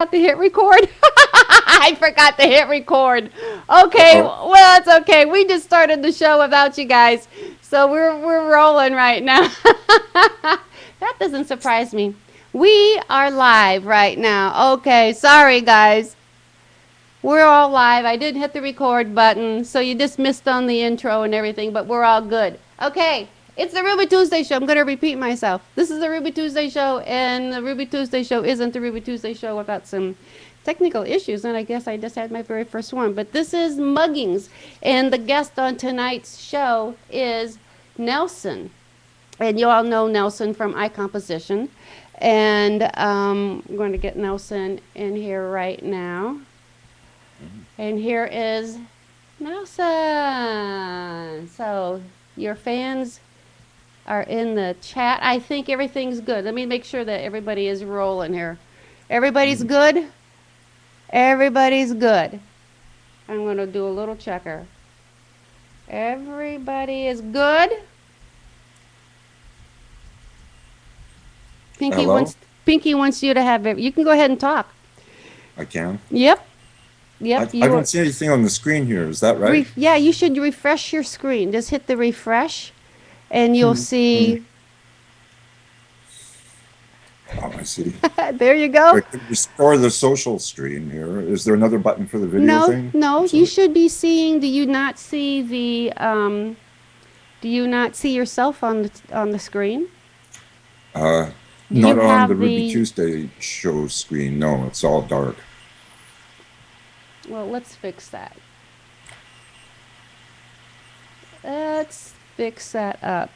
To hit record. I forgot to hit record. Okay, Uh-oh. well it's okay. We just started the show without you guys, so we're rolling right now. That doesn't surprise me. We are live right now. Okay, sorry guys. We're all live. I didn't hit the record button, so you just missed on the intro and everything, but we're all good. Okay, it's the Ruby Tuesday show. I'm going to repeat myself. This is the Ruby Tuesday show, and the Ruby Tuesday show isn't the Ruby Tuesday show without some technical issues, and I guess I just had my very first one. But this is Muggings, and the guest on tonight's show is Nelson. And you all know Nelson from Icomposition. And I'm going to get Nelson in here right now. And here is Nelson. So your fans are in the chat. I think everything's good. Let me make sure that everybody is rolling here. Everybody's good? Everybody's good. I'm going to do a little checker. Everybody is good? Hello? Pinky wants you to have it. You can go ahead and talk. I can. Yep. I, Yep, I you are. don't see anything on the screen here. Is that right? Yeah, you should refresh your screen. Just hit the refresh and you'll Hmm. see. Oh, I see. There you I go. can restore the social screen here. Is there another button for the video No, thing? no, I'm you sorry. should be seeing. Do you not see do you not see yourself on the screen? Uh, Do you Not on the have Ruby the Tuesday show screen. No, it's all dark. Well, let's fix that. Let's fix that up.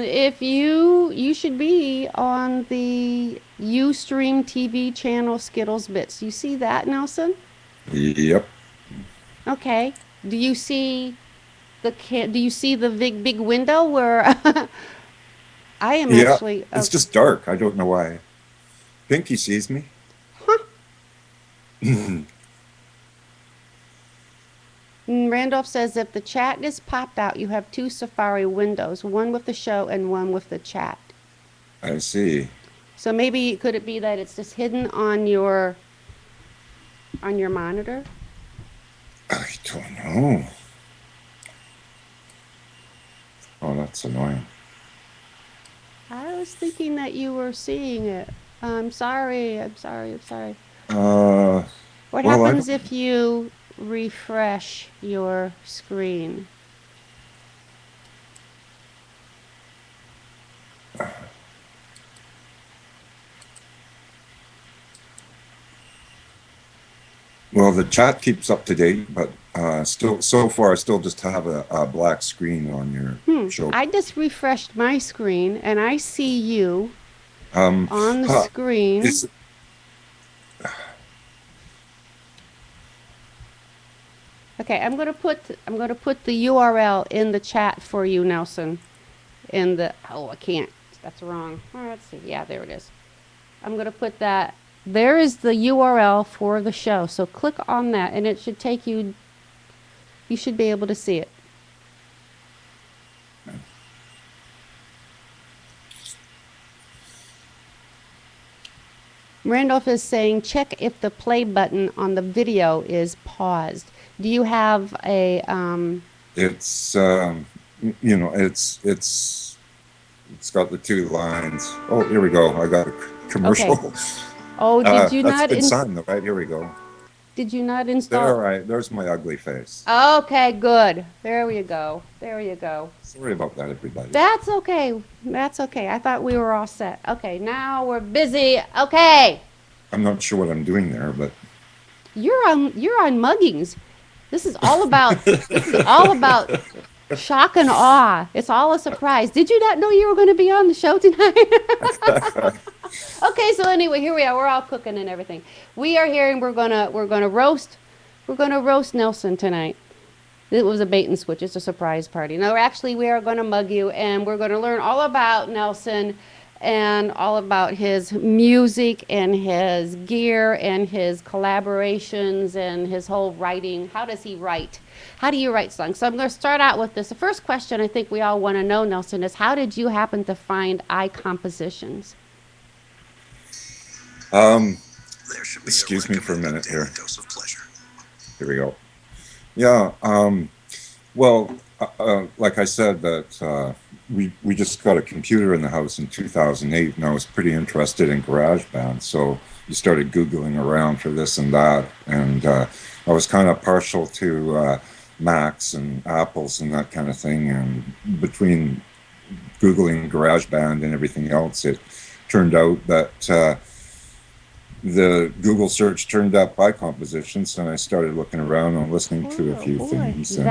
If you should be on the Ustream TV channel Skittles Bits. You see that, Nelson? Yep. Okay. Do you see do you see the big window where I am Yeah. actually It's just dark. I don't know why. Pinky sees me. huh? Randolph says if the chat is popped out, you have two Safari windows, one with the show and one with the chat. I see. So maybe could it be that it's just hidden on your monitor? I don't know. Oh, that's annoying. I was thinking that you were seeing it. I'm sorry. I'm sorry. I'm sorry. Uh, What well, I happens don't. if you refresh your screen? Well, the chat keeps up to date, but still, so far, I still just have a black screen on your show. I just refreshed my screen and I see you Um, on the huh, screen. is Okay, I'm gonna put the URL in the chat for you, Nelson. In the I can't. That's wrong. Oh, let's see. Yeah, there it is. I'm gonna put that. There is the URL for the show. So click on that, and it should take you. You should be able to see it. Randolph is saying check if the play button on the video is paused. Do you have a it's you know, it's got the two lines. Oh, here we go. I got a okay. commercial. Oh, That's a good sign, though, right? Here we go. did you not There, install? right. There's my ugly face. Okay, good. There you go. There you go. Sorry about that, everybody. That's okay. That's okay. I thought we were all set. Okay, now we're busy. Okay. I'm not sure what I'm doing there, but You're on Muggings. This is all about shock and awe. It's all a surprise. Did you not know you were going to be on the show tonight? Okay, so anyway, here we are. We're all cooking and everything. We are here and we're gonna roast Nelson tonight. It was a bait and switch. It's a surprise party. No, actually, we are going to mug you, and we're going to learn all about Nelson and all about his music and his gear and his collaborations and his whole writing. How does he write? How do you write songs? So I'm going to start out with this. The first question I think we all want to know, Nelson, is how did you happen to find Icompositions? um, Excuse me for a minute here. Here we go. Yeah. Well, like I said, that we just got a computer in the house in 2008, and I was pretty interested in GarageBand. So you started Googling around for this and that, and I was kind of partial to Macs and Apples and that kind of thing. And between Googling GarageBand and everything else, it turned out that the Google search turned up Icompositions, and I started looking around and listening to a few things, and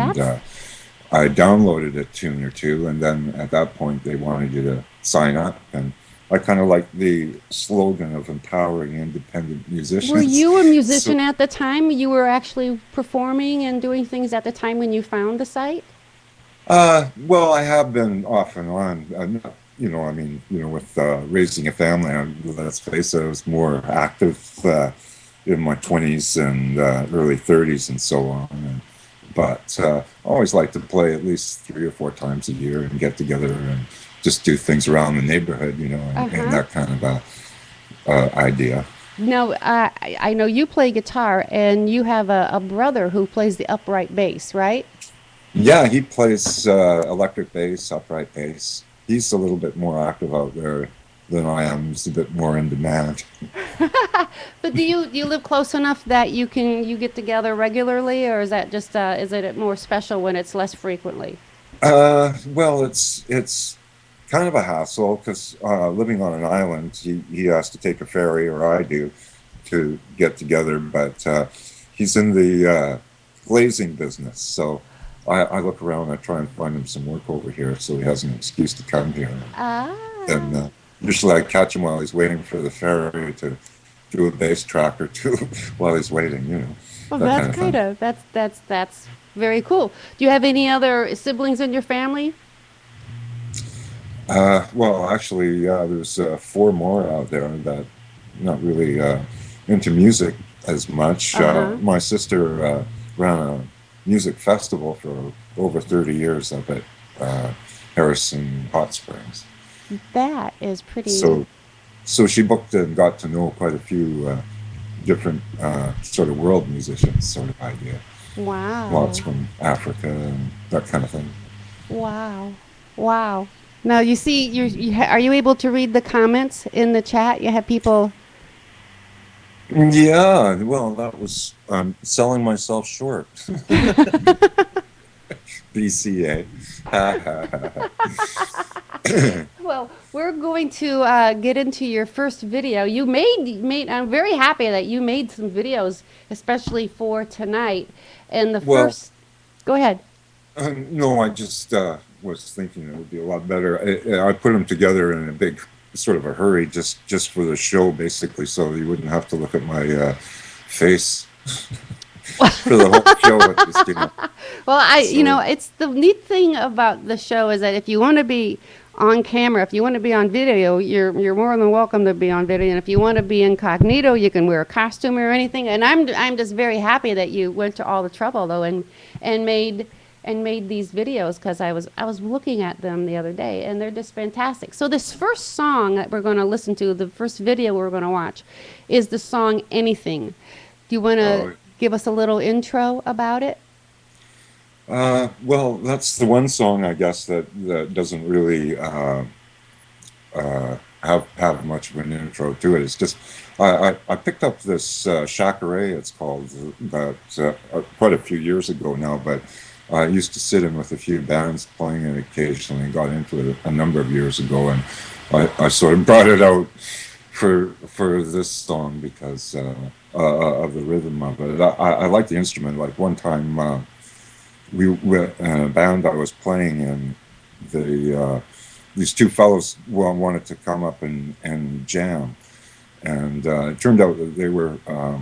I downloaded a tune or two, and then at that point they wanted you to sign up, and I kind of like the slogan of empowering independent musicians. Were you a musician at the time? You were actually performing and doing things at the time when you found the site? Well, I have been off and on. With raising a family, let's face it, I was more active in my 20s and early 30s and so on. But I always like to play at least 3 or 4 times a year and get together and just do things around the neighborhood, and that kind of idea. Now, I know you play guitar, and you have a brother who plays the upright bass, right? Yeah, he plays electric bass, upright bass. He's a little bit more active out there than I am. He's a bit more in demand. But do you live close enough that you get together regularly, or is that just is it more special when it's less frequently? Well, it's kind of a hassle because living on an island, he has to take a ferry, or I do, to get together. But he's in the glazing business, so I look around. I try and find him some work over here, so he has an excuse to come here. Ah. And usually I catch him while he's waiting for the ferry to do a bass track or two while he's waiting. Well, that's very cool. Do you have any other siblings in your family? Well, actually, there's 4 more out there that not really into music as much. My sister ran a music festival for over 30 years up at Harrison Hot Springs. That is pretty. So she booked and got to know quite a few different sort of world musicians, sort of idea. Wow. Lots from Africa and that kind of thing. Wow. Wow. Now you see, are you able to read the comments in the chat? You have people. Yeah, well, that was selling myself short. BCA. Well, we're going to get into your first video. You made. I'm very happy that you made some videos, especially for tonight. And the first. Go ahead. No, I just was thinking it would be a lot better. I put them together in a big sort of a hurry, just for the show, basically, so you wouldn't have to look at my face for the whole show. Well, it's the neat thing about the show is that if you want to be on camera, if you want to be on video, you're more than welcome to be on video. And if you want to be incognito, you can wear a costume or anything. And I'm just very happy that you went to all the trouble though and made these videos, because I was looking at them the other day and they're just fantastic. So this first song that we're going to listen to, the first video we're going to watch, is the song Anything. Do you want to give us a little intro about it? Well, that's the one song, I guess, that doesn't really have much of an intro to it. It's just I picked up this Chacaré, it's called, about quite a few years ago now, but I used to sit in with a few bands playing it occasionally, and got into it a number of years ago, and I sort of brought it out for this song because of the rhythm of it. I like the instrument. Like one time, we were in a band I was playing in. These 2 fellows wanted to come up and jam, and it turned out that they were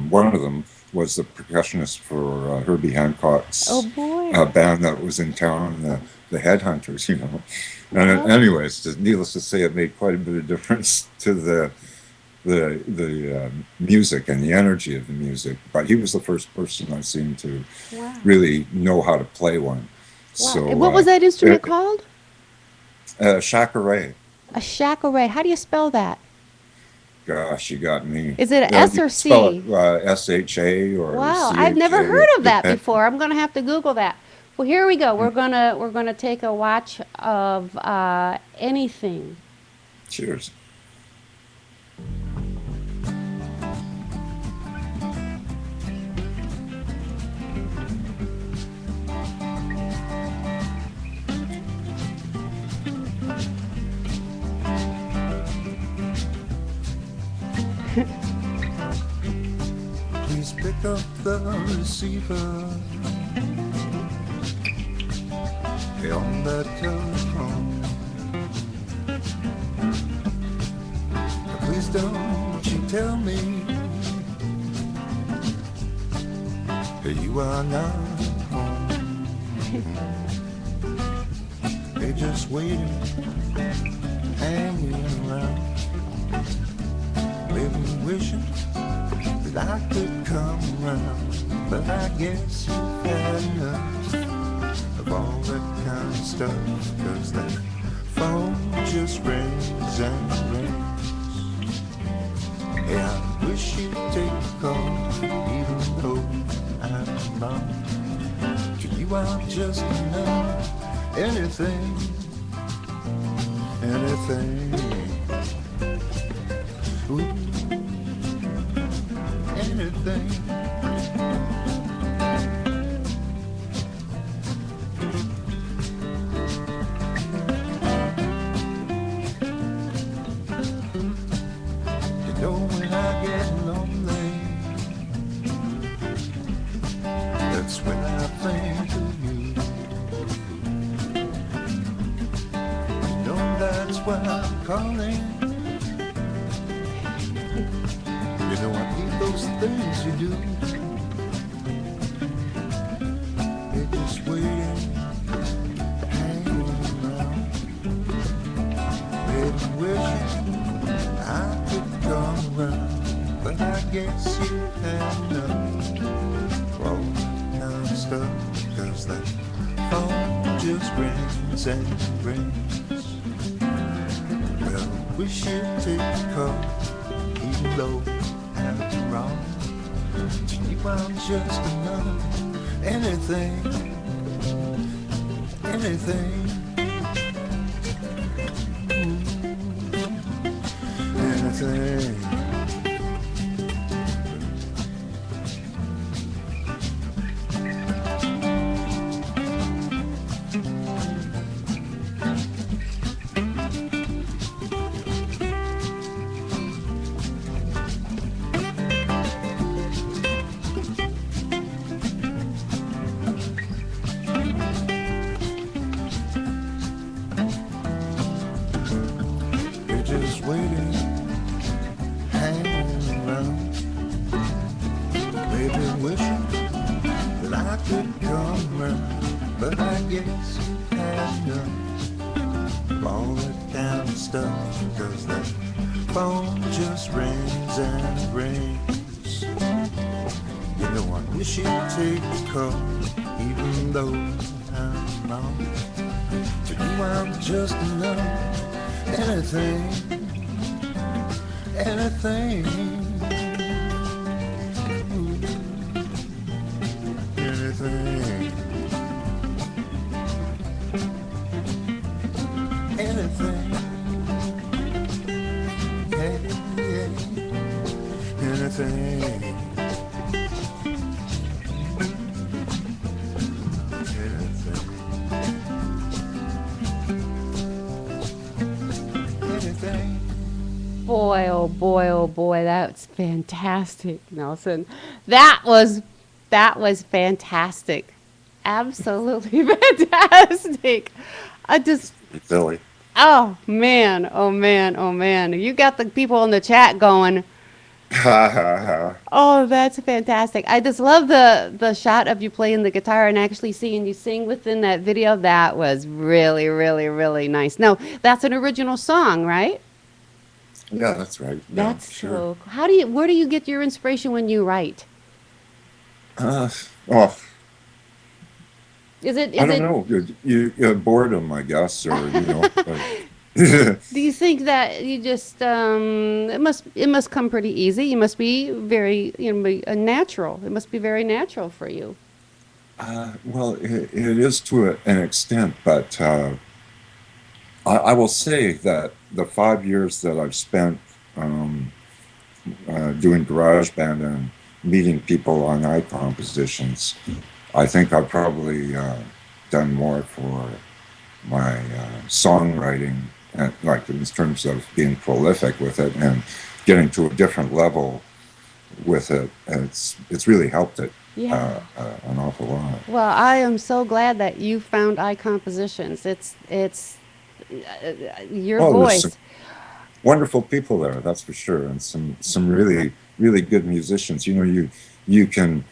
one of them was the percussionist for Herbie Hancock's band that was in town, the Headhunters, And anyways, needless to say, it made quite a bit of difference to the music and the energy of the music. But he was the first person I've seen to really know how to play one. Wow. So what was that instrument called? Chacaré. A chacaré. How do you spell that? gosh, you got me. Is it an You S or can spell C? it SHA or Wow, I've never CHA. heard It of that depends. before. I'm gonna have to Google that. Well, here we go. We're gonna take a watch of anything. Cheers. Please pick up the receiver. Hey, on that telephone. Please don't you tell me that you are not home. They just waiting, hanging around, maybe wishing that I could come around. But I guess you've had enough of all that kind of stuff, 'cause that phone just rings and rings. Yeah, I wish you'd take the call, even though I'm not. To you I'm just another, anything, anything. Ooh, anything. You know when I get lonely, that's when I think of you. You know that's why I'm calling. You know I need those things you do. They're just waiting, hanging around, maybe wishing I could come around. But I guess you had enough of all that kind of stuff, 'cause that phone just rings and rings. Well, I wish you'd take the call, even though I'm wrong. To you I'm just another, anything, anything. Anything. You're just waiting, hanging around, maybe wishing that I could come around. But I guess you had enough of all that kind of stuff, 'cause that phone just rings and rings. You know I wish you'd take the call, even though I'm wrong. To you I'm just another, anything, anything, anything, anything, yeah, yeah, anything, anything. Anything. Boy, oh boy, that's fantastic, Nelson. That was fantastic. Absolutely fantastic. I just Silly. oh man, oh man, oh man. You got the people in the chat going, Ha ha ha. "Oh, that's fantastic." I just love the shot of you playing the guitar and actually seeing you sing within that video. That was really really really nice. No, that's an original song, right? Yeah, that's right. Yeah, That's sure. so. How do you? Where do you get your inspiration when you write? Uh, well, Is it? I Is don't it? know. Boredom, I guess, or Do you think that you just it must come pretty easy? You must be very be a natural. It must be very natural for you. Well, it is to an extent, but I will say that the 5 years that I've spent um, doing GarageBand and meeting people on Icompositions, I think I've probably done more for my songwriting, like in terms of being prolific with it and getting to a different level with it. It's really helped it Yeah. an awful lot. Well, I am so glad that you found Icompositions. It's your Oh, there's some voice. wonderful people there, that's for sure, and some really good musicians. You can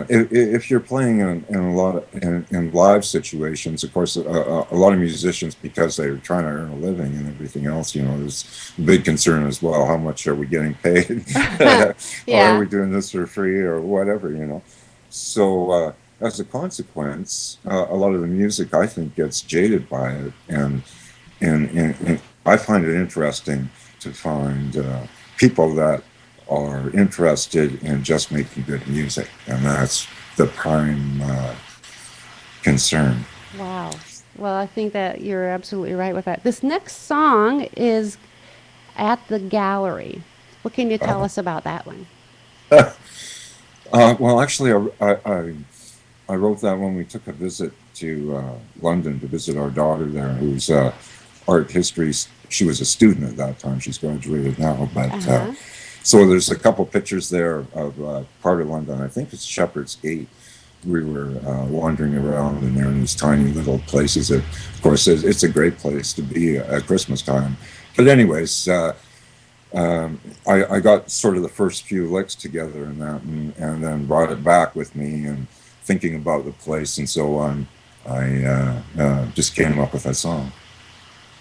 if you're playing in a lot in live situations, of course, a lot of musicians, because they're trying to earn a living and everything else, there's a big concern as well. How much are we getting paid? Or are Yeah. we doing this for free or whatever? So as a consequence, a lot of the music, I think, gets jaded by it, and I find it interesting to find people that are interested in just making good music, and that's the prime concern. Wow. Well, I think that you're absolutely right with that. This next song is At the Gallery. What can you tell Uh, us about that one? well, actually, I wrote that when we took a visit to London to visit our daughter there, who's art history. She was a student at that time. She's graduated now, but Uh-huh. so there's a couple pictures there of part of London. I think it's Shepherd's Gate. We were wandering around, and there in these tiny little places. Of course, it's a great place to be at Christmas time. But anyways, I got sort of the first few licks together in that, and then brought it back with me, and thinking about the place and so on, I just came up with that song.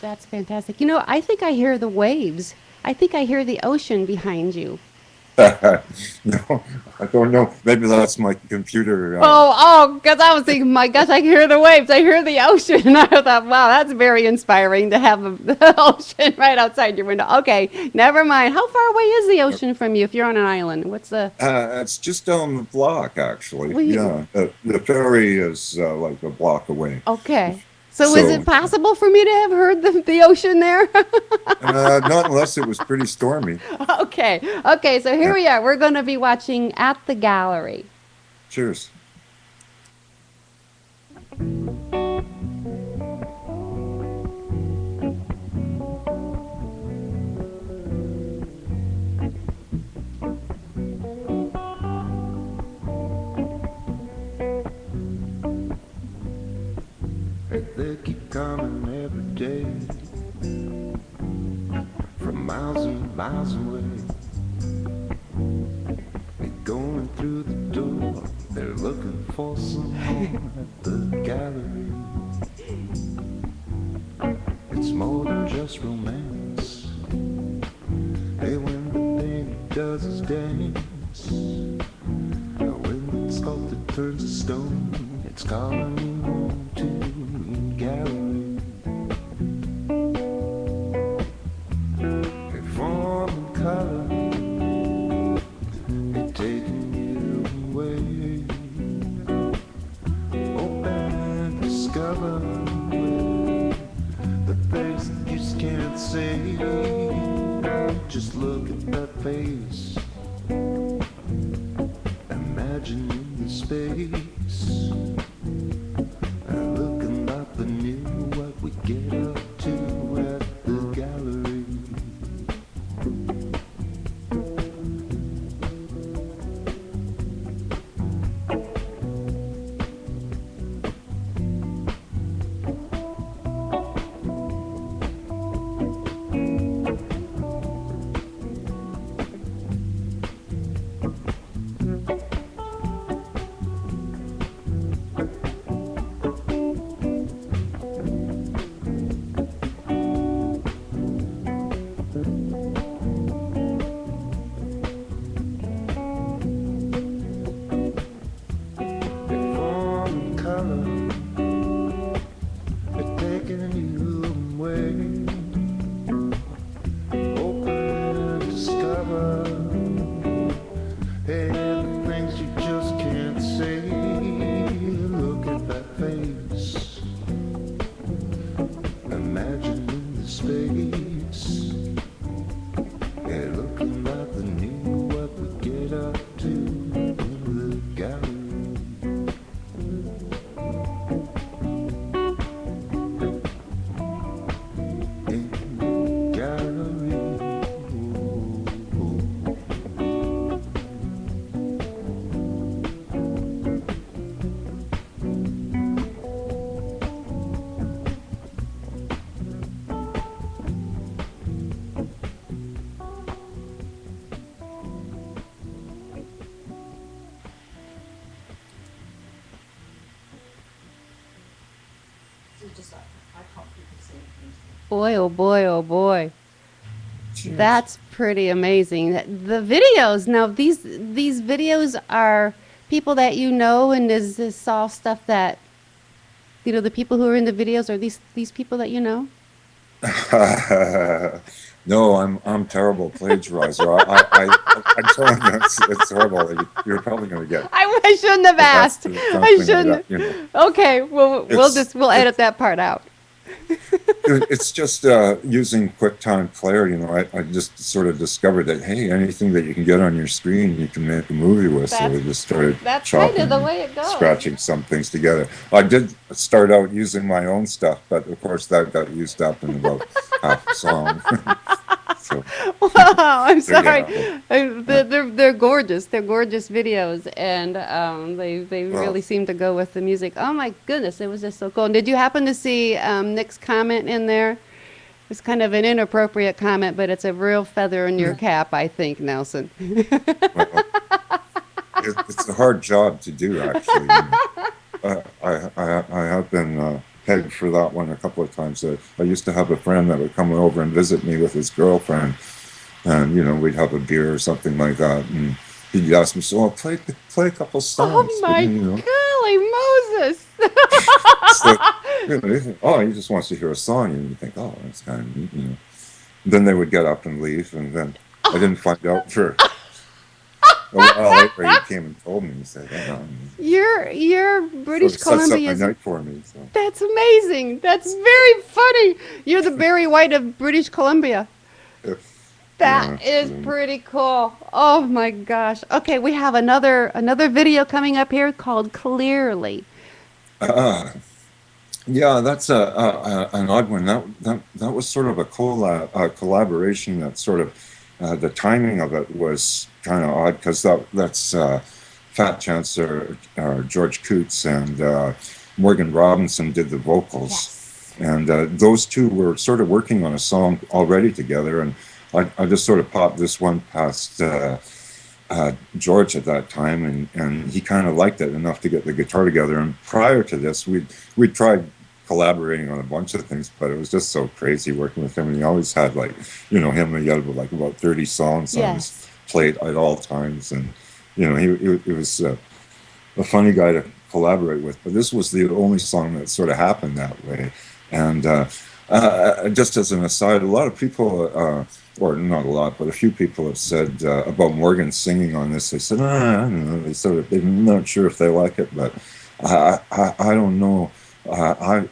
That's fantastic. I think I hear the waves. I think I hear the ocean behind you. No, I don't know. Maybe that's my computer. Because I was thinking, my gosh, I can hear the waves. I hear the ocean. And I thought, wow, that's very inspiring to have the ocean right outside your window. Okay, never mind. How far away is the ocean from you if you're on an island? What's the. It's just down the block, actually. Well, Yeah, the ferry is like a block away. okay. So is it So, possible for me to have heard the ocean there? not unless it was pretty stormy. Okay. Okay, so here Yeah. we are. We're going to be watching At the Gallery. Cheers. They keep coming every day from miles and miles away. They're going through the door. They're looking for someone at the gallery. It's more than just romance. Hey, when the thing he does is dance. When the sculptor turns to stone, it's calling you home to the gallery. Hey, form and color, they're taking you away. Open and discover the things that you just can't say. Just look at that face. Imagine the space. Looking up anew what we get up to at the gallery. Boy, oh boy, oh boy. Cheers. That's pretty amazing. The videos, now these videos are people that you know, and is this all stuff that, the people who are in the videos are these people that you know? No, I'm terrible plagiarizer. I'm telling you, it's horrible. You're probably going to get I shouldn't have asked. arrested or I something like that. shouldn't. Okay, well we'll edit It's that part out. it's just using QuickTime Player. I just sort of discovered that hey, anything that you can get on your screen, you can make a movie with. So That's we just started that's kind of chopping the and way it goes. scratching some things together. I did start out using my own stuff, but of course that got used up in about half a song. So Wow, I'm there you sorry. have it. Yeah. They're gorgeous. They're gorgeous videos, and they Well, really seem to go with the music. Oh my goodness, it was just so cool. And did you happen to see Nick's comment in there? It's kind of an inappropriate comment, but it's a real feather in your cap, I think, Nelson. well, it's a hard job to do, actually. I have been pegged for that one a couple of times. I used to have a friend that would come over and visit me with his girlfriend, and we'd have a beer or something like that, and he'd ask me, "So I'll play a couple Oh songs," but my golly Moses! so they think, oh, he just wants to hear a song, and you think, oh, that's kind of neat. Then they would get up and leave, and then I didn't find out for a while later. He came and told me. He said, "Oh, You're sort British of sets up my Columbia's. night for me." So. That's amazing. That's very funny. You're the Barry White of British Columbia. That Yeah, is pretty cool. Oh my gosh. Okay, we have another video coming up here called Clearly. uh, yeah, that's an odd one. That was sort of a collaboration. That sort of the timing of it was kind of odd because that's Fat Chance George Coots and Morgan Robinson did the vocals, Yes. and those two were sort of working on a song already together, and I just sort of popped this one past George at that time, and he kind of liked it enough to get the guitar together. And prior to this, we'd tried collaborating on a bunch of things, but it was just so crazy working with him. And he always had him and he had like about 30 songs on his Yes. plate at all times, and he was a funny guy to collaborate with. But this was the only song that sort of happened that way. And just as an aside, a lot of people, or not a lot, but a few people have said about Morgan singing on this. They said, I don't know. They're not sure if they like it, but I don't know. I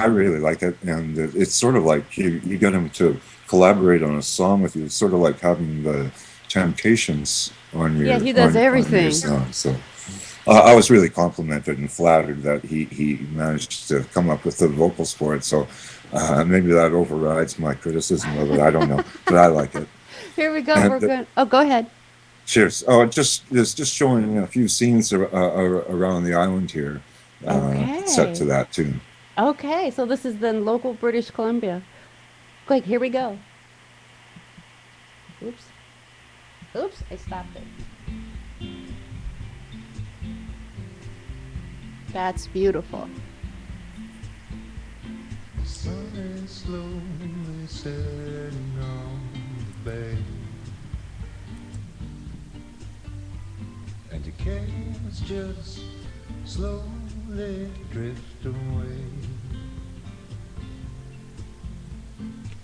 really like it, and it's sort of like you get him to collaborate on a song with you. It's sort of like having the Temptations on Yeah, your he does on your everything. song. So I was really complimented and flattered that he managed to come up with the vocals for it. So maybe that overrides my criticism of it. I don't know, but I like it. Here we go. We're And going. Oh, go ahead. cheers. Oh, it's just showing a few scenes around the island here, set Okay. to that tune. Okay. So this is the local British Columbia. Quick, here we go. Oops. Oops. I stopped it. That's beautiful. The sun is slowly setting on the bay, and your cares just slowly drift away.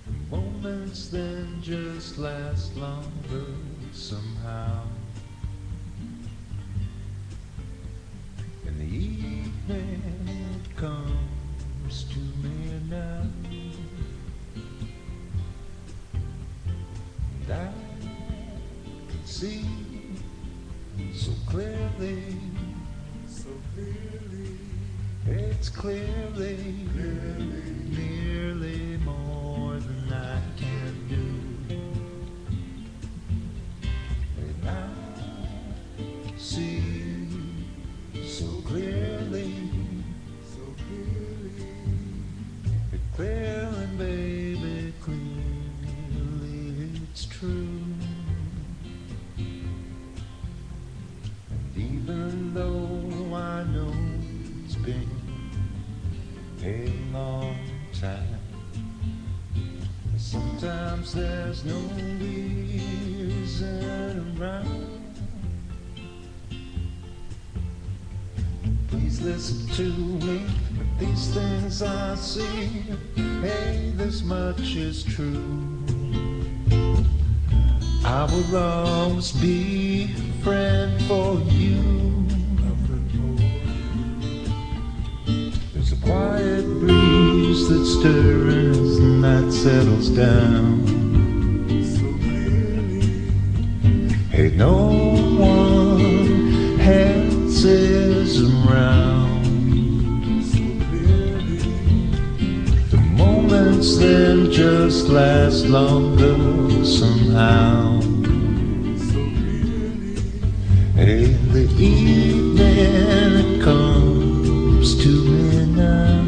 The moments then just last longer somehow. And the evening comes to me now, and I can see so clearly, it's clearly, nearly more than I can do. And I see so clearly, clear and baby, clearly it's true. And even though I know it's been a long time. Sometimes there's no reason around. Please listen to me. These things I see, hey, this much is true. I will always be a friend for you. There's a quiet breeze that stirs as the night settles down. Hey, no one else is around. The moments then just last longer somehow. Hey, the evening comes to me now.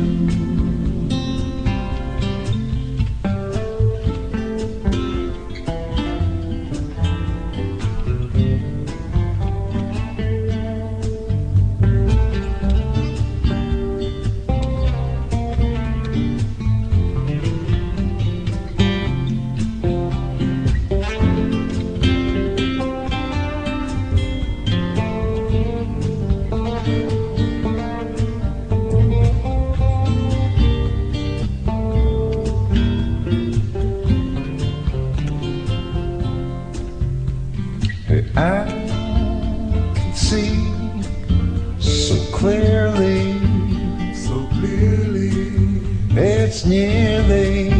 I can see so clearly, it's nearly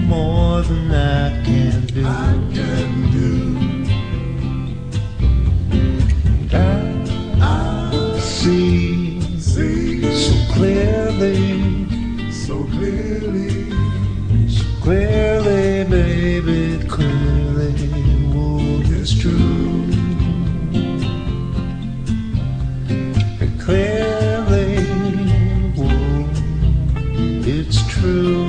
more than I can do. And I see so clearly, baby, clearly. It's true. And clearly, whoa, it's true.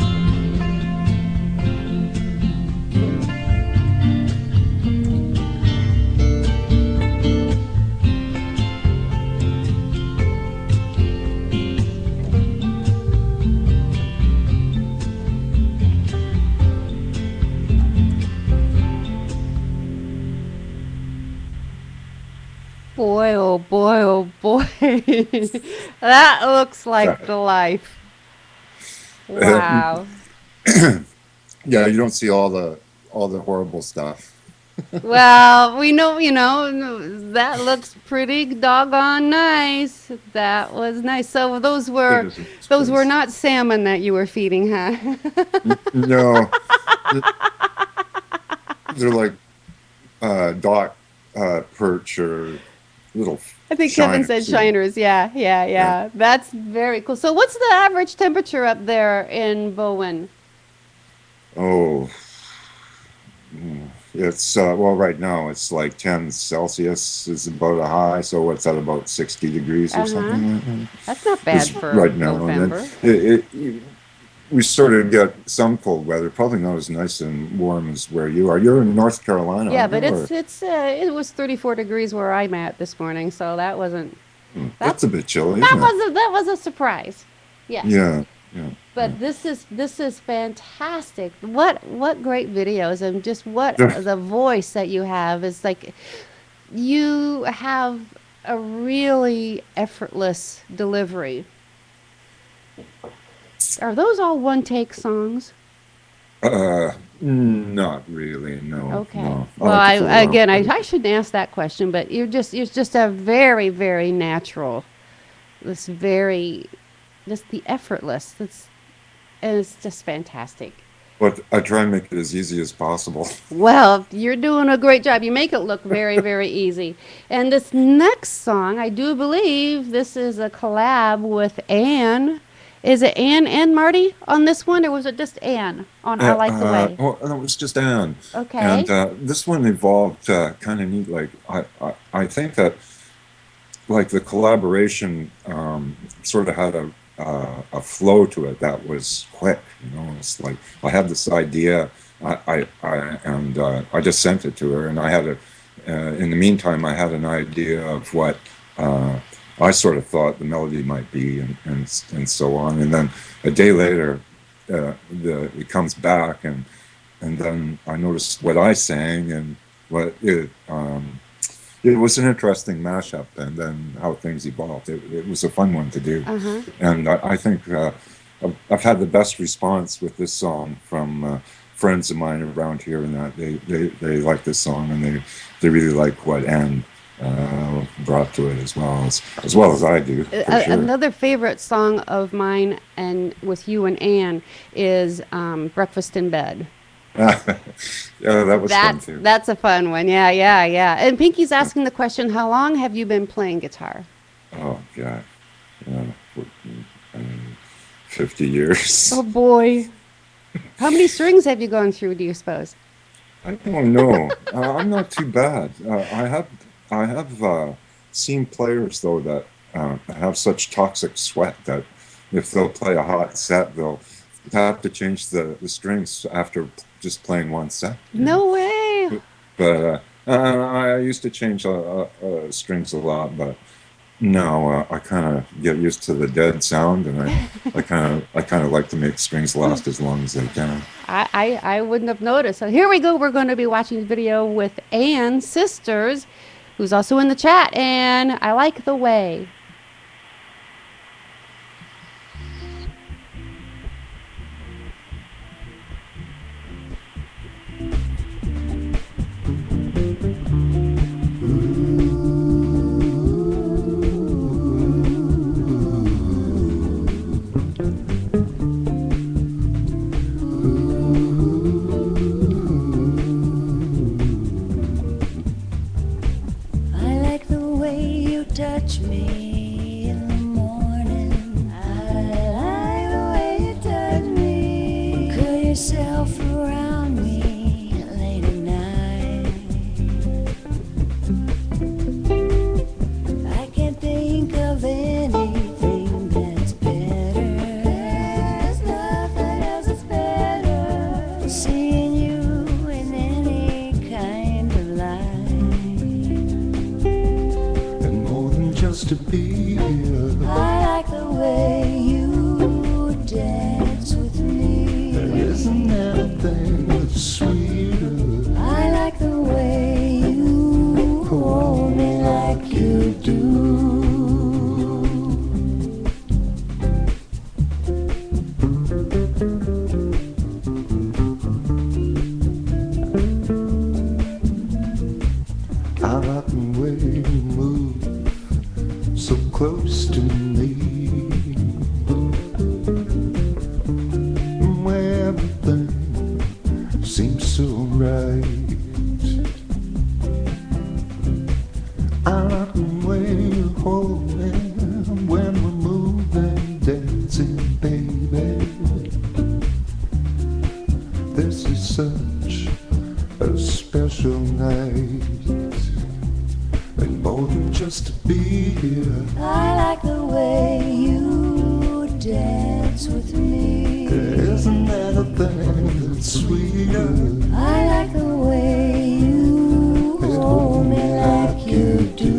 Boy, oh boy, oh boy. That looks like the life. Wow. Yeah, you don't see all the horrible stuff. Well, we know, that looks pretty doggone nice. That was nice. So It is a nice those were place. not salmon that you were feeding, huh? No, th- they're like dock perch or little I think Kevin said shiners. You know. shiners. Yeah, yeah, Yeah. yeah. That's very cool. So what's the average temperature up there in Bowen? Oh, it's well, right now it's like 10 Celsius is about a high, so what's that, about 60 degrees or Uh-huh. something like that? That's not bad It's for right now, and then November. we sort of get some cold weather, probably not as nice and warm as where you are. You're in North Carolina, Yeah, aren't but you? Or it was 34 degrees where I'm at this morning, so that wasn't that that's a bit chilly, that isn't it? was a surprise. Yes. Yeah, yeah, yeah. But this is fantastic. What great videos, and just what There- the voice that you have is like, you have a really effortless delivery. Are those all one take songs? Not really. No, Okay. no. I Well, like to I fool around again, with I it. shouldn't ask that question, but you're just a very, very natural. This very, just the effortless. And it's just fantastic. But I try and make it as easy as possible. Well, you're doing a great job. You make it look very, very easy. And this next song, I do believe this is a collab with Anne. Is it Anne and Marty on this one, or was it just Anne on I Like the Way? Well, it was just Anne, and Okay. this one evolved kind of neat. Like I think that like the collaboration sort of had a flow to it that was quick. You know, it's like I had this idea, and I just sent it to her, and I had a. In the meantime, I had an idea of what I sort of thought the melody might be, and so on. And then a day later, it comes back, and then I noticed what I sang and what it was an interesting mashup, and then how things evolved. It was a fun one to do, Uh-huh. and I think I've had the best response with this song from friends of mine around here, and that they like this song, and they really like what Anne brought to it as well as I do, for sure. Another favorite song of mine and with you and Anne is Breakfast in Bed. Yeah, that was fun too. That's a fun one. Yeah, yeah, yeah. And Pinky's asking the question, how long have you been playing guitar? Oh God, yeah, I mean, 50 years. Oh boy. How many strings have you gone through, do you suppose? I don't know. I'm not too bad. I have seen players though that have such toxic sweat that if they'll play a hot set, they'll have to change the strings after just playing one set. No way. But I used to change strings a lot, but no, I kind of get used to the dead sound, and I kind of like to make strings last as long as they can. I wouldn't have noticed. So here we go. We're going to be watching the video with Anne's sisters, who's also in the chat. And I like the way. I like the way you touch me in the morning. I like the way you touch me. Curl yourself around me late at night. I can't think of anything that's better. There's nothing else that's better. Seeing you in any kind of light. And more than just to be here. I like the way you dance with me. There isn't anything that's sweeter. I like the way you hold me like you do. I like the way you move so close to me. Where everything seems so right. I like the way you hold me when we're moving, dancing, baby. This is such a special night. And more than just to be here. I like the way you dance with me. There isn't anything that's sweeter. I like the way you hold me like you do.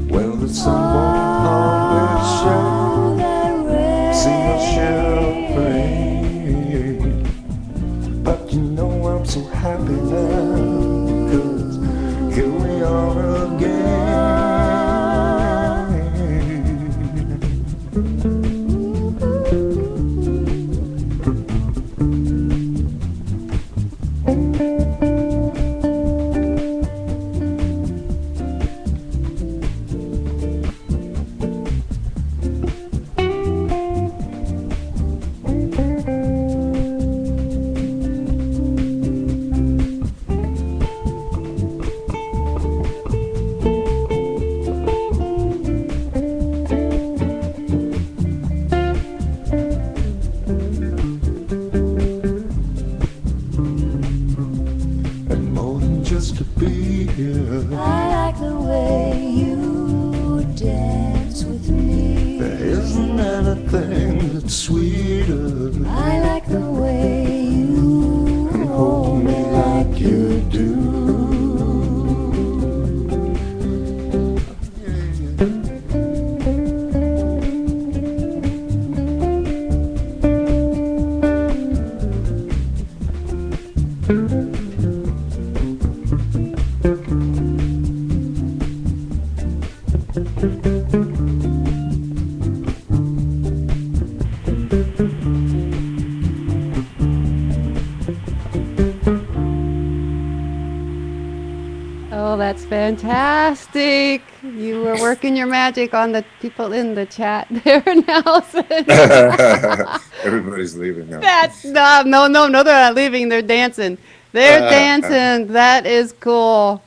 Well, the sun won't always shine. That See no rain. shadow of rain. But you know I'm so happy now, 'cause here we are again. And more than just to be here. I like the way you dance with me. There isn't anything that's sweeter. I like the way you hold me like you do. Oh, that's fantastic. You were working your magic on the people in the chat there, Nelson. Everybody's leaving now. That's no, they're not leaving. They're dancing. They're dancing. That is cool.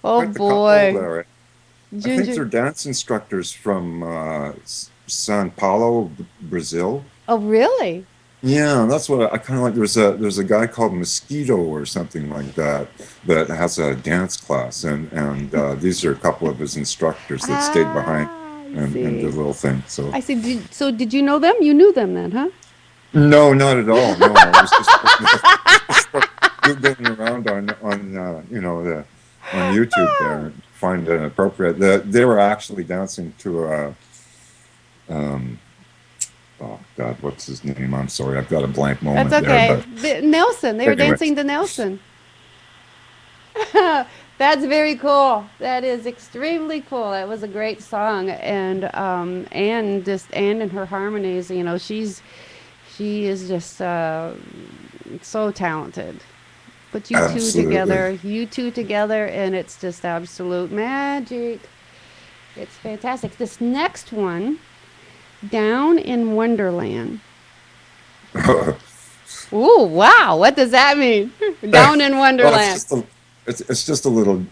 Oh Quite the couple boy. there. I think Ginger. they're dance instructors from Sao Paulo, Brazil. Oh, really? Yeah, that's what I kind of like. There's a guy called Mosquito or something like that that has a dance class, and these are a couple of his instructors that stayed behind I and did a see. little thing. So I see. So did you know them? You knew them then, huh? no, not at all. No, I was just googling around on on YouTube there, and find it appropriate. They were actually dancing to a oh God, what's his name? I'm sorry, I've got a blank That's moment there. okay. But Nelson. They were anyway, dancing to Nelson. That's very cool. That is extremely cool. That was a great song, and in her harmonies, she is just so talented. Put absolutely. you two together, and it's just absolute magic. It's fantastic. This next one, Down in Wonderland. Ooh, wow! What does that mean? Down in Well, it's Wonderland. just it's just a little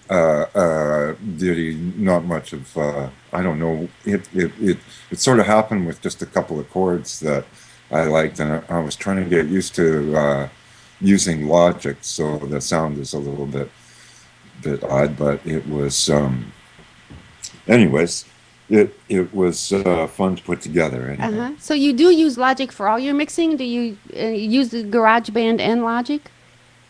ditty. Not much of I don't know. It sort of happened with just a couple of chords that I liked, and I was trying to get used to using Logic, so the sound is a little bit odd. But it was, anyways, it was fun to put together. Anyway. Uh-huh. So you do use Logic for all your mixing? Do you use the GarageBand and Logic?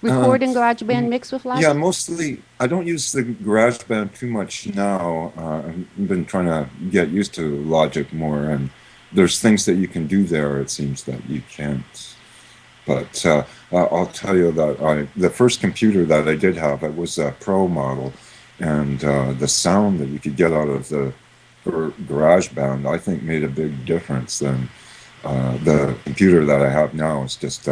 Uh, Record in GarageBand, mm, mix with yeah, Logic? mostly. I don't use the GarageBand too much now. I've been trying to get used to Logic more, and there's things that you can do there. It seems that you can't. But I'll tell you that the first computer that I did have, it was a Pro model, and the sound that you could get out of the GarageBand, I think, made a big difference. Than the computer that I have now is just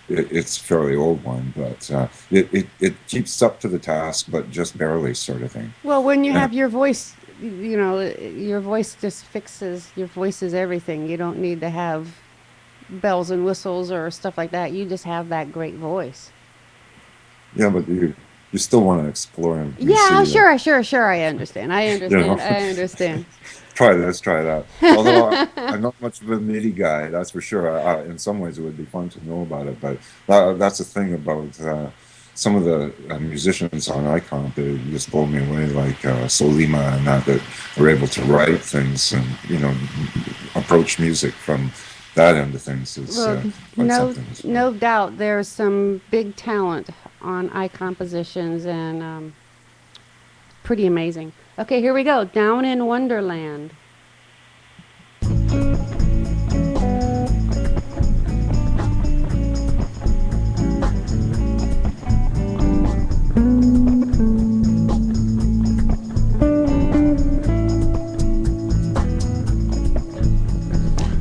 it's a fairly old one, but it keeps up to the task, but just barely, sort of thing. Well, when you Uh, have your voice, your voice just fixes, your voice is everything. You don't need to have bells and whistles or stuff like that. You just have that great voice. yeah, but you still want to explore and Yeah, see sure. I understand. you know. I understand. Try this, try that. Although I'm not much of a MIDI guy, that's for sure. In some ways, it would be fun to know about it, but that's the thing about some of the musicians on Icon. They just blow me away, like Solima and that are able to write things and approach music from that end of things is Well, quite something as well. no doubt there's some big talent on Icompositions and pretty amazing. Okay, here we go. Down in Wonderland.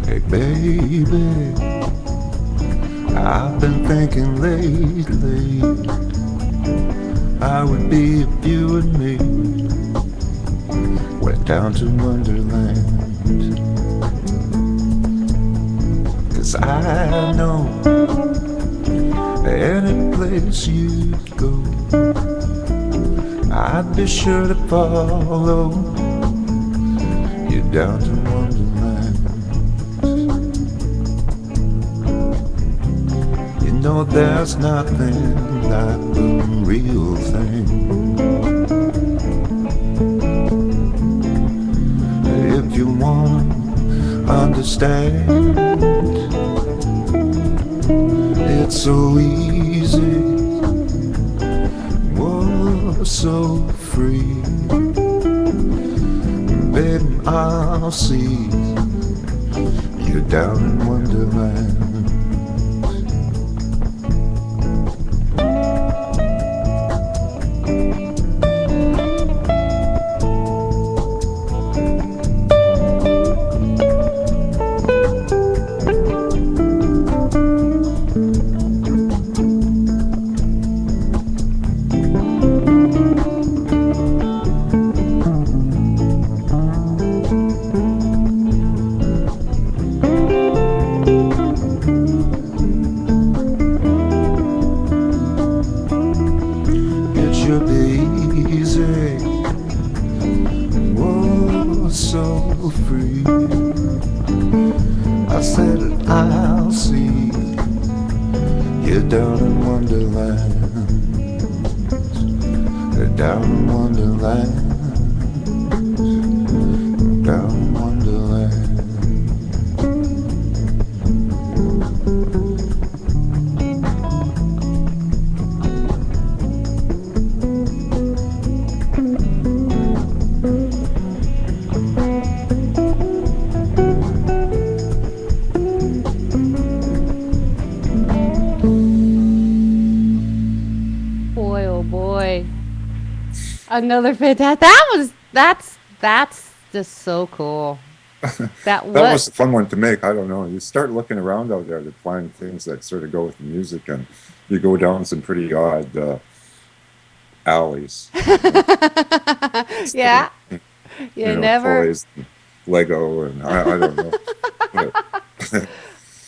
Hey baby, I've been thinking lately how it would be if you and me went down to Wonderland. 'Cause I know any place you'd go, I'd be sure to follow you down to Wonderland. You know there's nothing like the real thing. If you wanna understand, it's so easy, whoa, so free. Baby, I'll see you down in Wonderland. should be easy. Whoa, so free. I said I'll see you down in Wonderland. Down in Wonderland. Down in Wonderland. Boy, oh boy. Another fantastic. That's just so cool. That That was was a fun one to make. I don't know. You start looking around out there to find things that sort of go with the music, and you go down some pretty odd alleys. yeah. You You know, never. toys, and Lego, and I don't know. But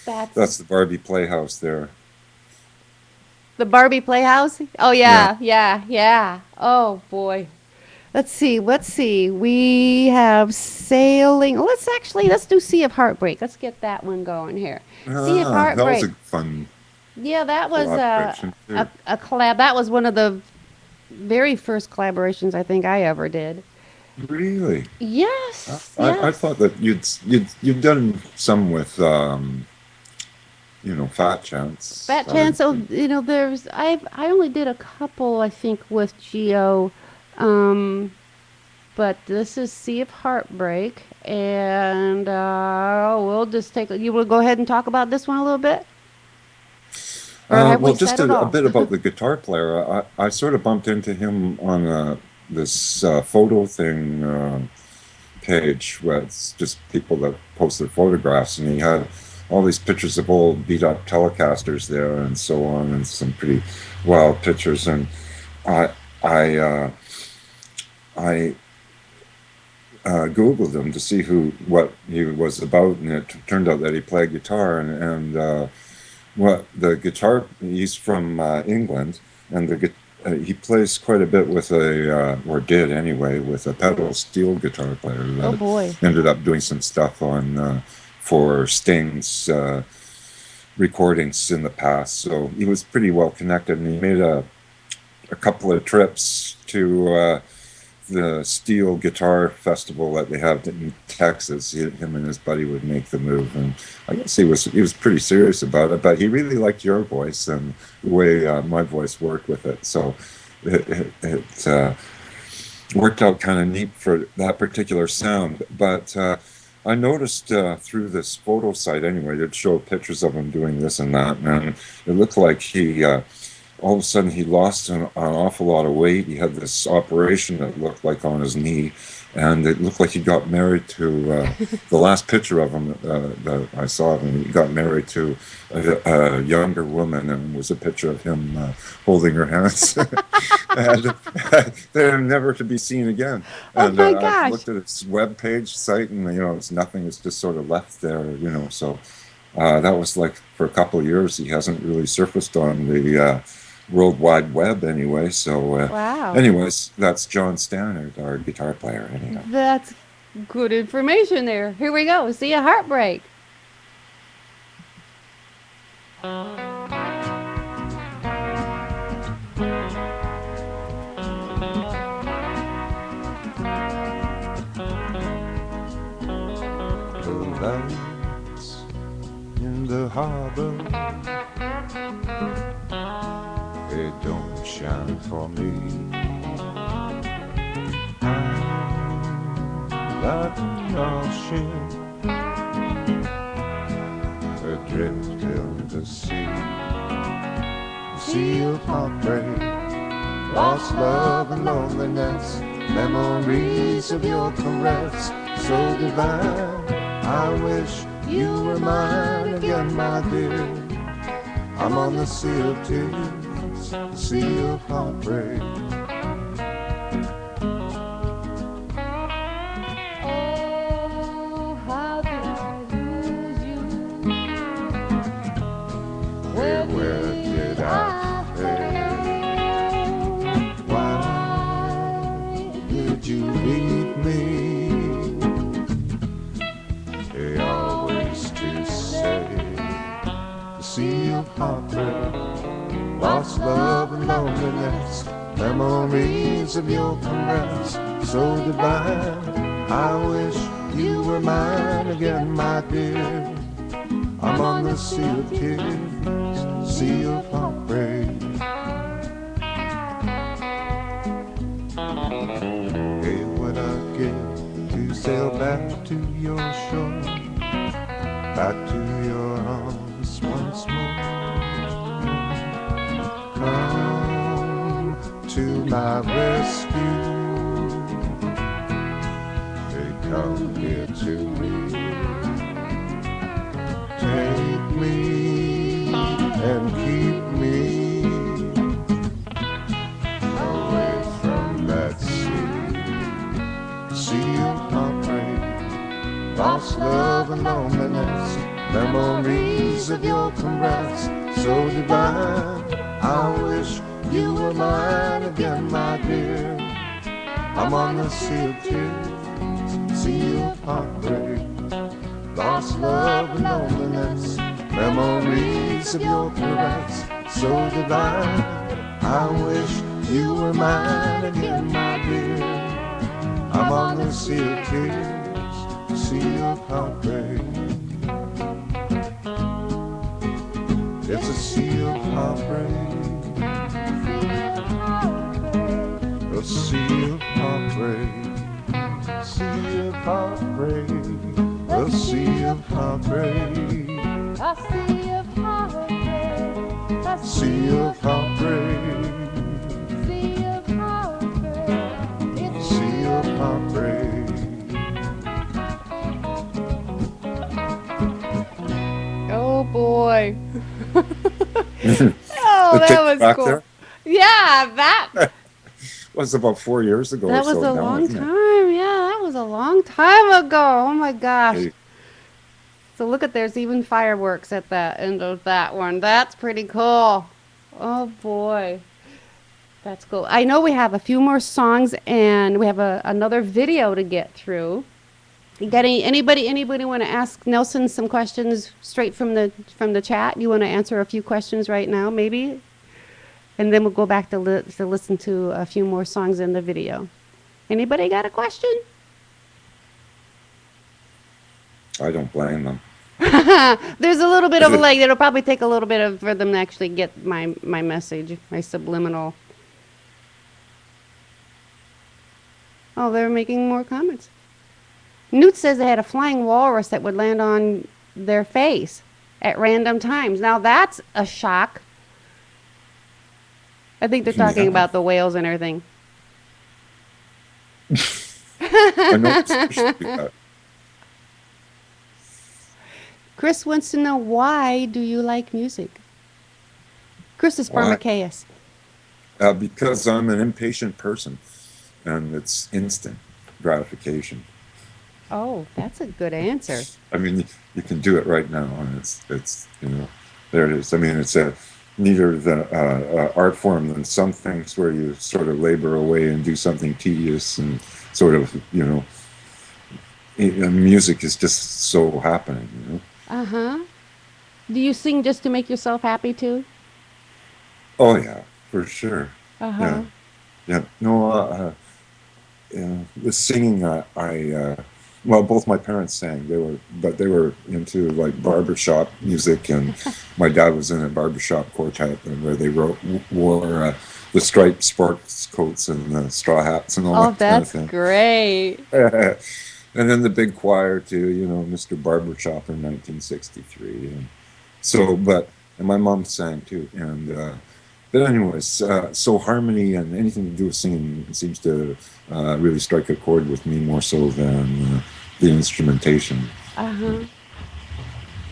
That's that's the Barbie Playhouse there. the Barbie Playhouse. Oh Yeah. yeah. Oh boy. Let's see. We have sailing. Let's do Sea of Heartbreak. Let's get that one going here. Sea of That was Heartbreak. a fun Yeah, that was collaboration too. a collab. That was one of the very first collaborations I think I ever did. Really? Yes, I yes. thought that you'd done some with Fat Chance. Fat I didn't Chance. So think. I only did a couple I think with Geo, um, but this is Sea of Heartbreak, and we'll just take. You will go ahead and talk about this one a little bit, or have we Well, said just it a all? bit about the guitar player. I sort of bumped into him on this photo thing page where it's just people that post their photographs, and he had all these pictures of old beat up Telecasters there and so on, and some pretty wild pictures. And I I I Googled him to see what he was about, and it turned out that he played guitar, and what the guitar he's from England, and he plays quite a bit with or did anyway, with a pedal steel guitar player Oh that boy. ended up doing some stuff on for Sting's recordings in the past. So he was pretty well connected, and he made a couple of trips to the Steel Guitar Festival that they have in Texas. Him and his buddy would make the move, and I guess he was pretty serious about it. But he really liked your voice and the way my voice worked with it. So it worked out kind of neat for that particular sound. But I noticed through this photo site anyway, it showed pictures of him doing this and that, and it looked like he all of a sudden he lost an awful lot of weight. He had this operation that looked like on his knee, and it looked like he got married to the last picture of him that I saw of him. He got married to a younger woman, and it was a picture of him holding her hands. And they're never to be seen again. Oh And my I've gosh. looked at its web page site, and it's nothing. It's just sort of left there, So that was like for a couple of years he hasn't really surfaced on the World Wide Web anyway. So, Wow. anyways, that's John Stannard, our guitar player. Anyhow, That's good information there. Here we go. See a heartbreak. The lights in the harbor, they don't shine for me. I'm like an old ship adrift in the sea of heartbreak, lost love and loneliness, memories of your caress, so divine. I wish you were mine again, my dear. I'm on the sea of tears, the sea of heartbreak. Oh, how did I lose you? Where did I fail? Why loneliness, memories of your caress, so divine. I wish you were mine again, my dear. I'm on the sea of tears, sea of heartbreak. Hey, what I'd give to sail back to your shore, back to your arms once more. Come to my rescue. Hey, come here to me. Take me and keep me away from that sea of heartbreak, lost love and loneliness, memories of your caress, so divine. I wish you were mine again, my dear. I'm on the sea of tears, sea of heartbreak, lost love and loneliness, memories of your caress, so divine. I wish you were mine again, my dear. I'm on the sea of tears, sea of heartbreak. It's a sea of heartbreak, a sea of heartbreak, sea of heartbreak, a sea of heartbreak, A sea of heartbreak. A sea of heartbreak, sea of heartbreak. It's sea of heartbreak. Oh boy. Oh, The that kick was back cool. there Yeah, that was about 4 years ago that or was so a now, long isn't it? time. Yeah, that was a long time ago. Oh my gosh. Hey, So look at there's even fireworks at the end of that one. That's pretty cool. Oh boy. That's cool. I know we have a few more songs and we have another video to get through. You got anybody want to ask Nelson some questions straight from the chat? You want to answer a few questions right now, maybe? And then we'll go back to listen to a few more songs in the video. Anybody got a question? I don't blame them. There's a little bit of a lag. It'll probably take a little bit for them to actually get my message, my subliminal. Oh, they're making more comments. Newt says they had a flying walrus that would land on their face at random times. Now that's a shock. I think they're talking Yeah. about the whales and everything. I know it's supposed to be that. Chris wants to know, why do you like music? Chris is Why? Pharmaceus. Because I'm an impatient person, and it's instant gratification. Oh, that's a good answer. I mean, you can do it right now, and it's there it is. I mean, it's a neither the art form than some things where you sort of labor away and do something tedious and sort of music is just so happening. Uh-huh. Do you sing just to make yourself happy too? Oh yeah, for sure. Uh-huh. Yeah. No, the singing, well, both my parents sang. They were into like barbershop music, and my dad was in a barbershop quartet where they wore the striped sports coats and the straw hats and all Oh, that kind of that's thing. great. And then the big choir too, Mr. Barbershop in 1963. And so, and my mom sang too. And but anyways, so harmony and anything to do with singing seems to really strike a chord with me more so than the instrumentation. Uh-huh.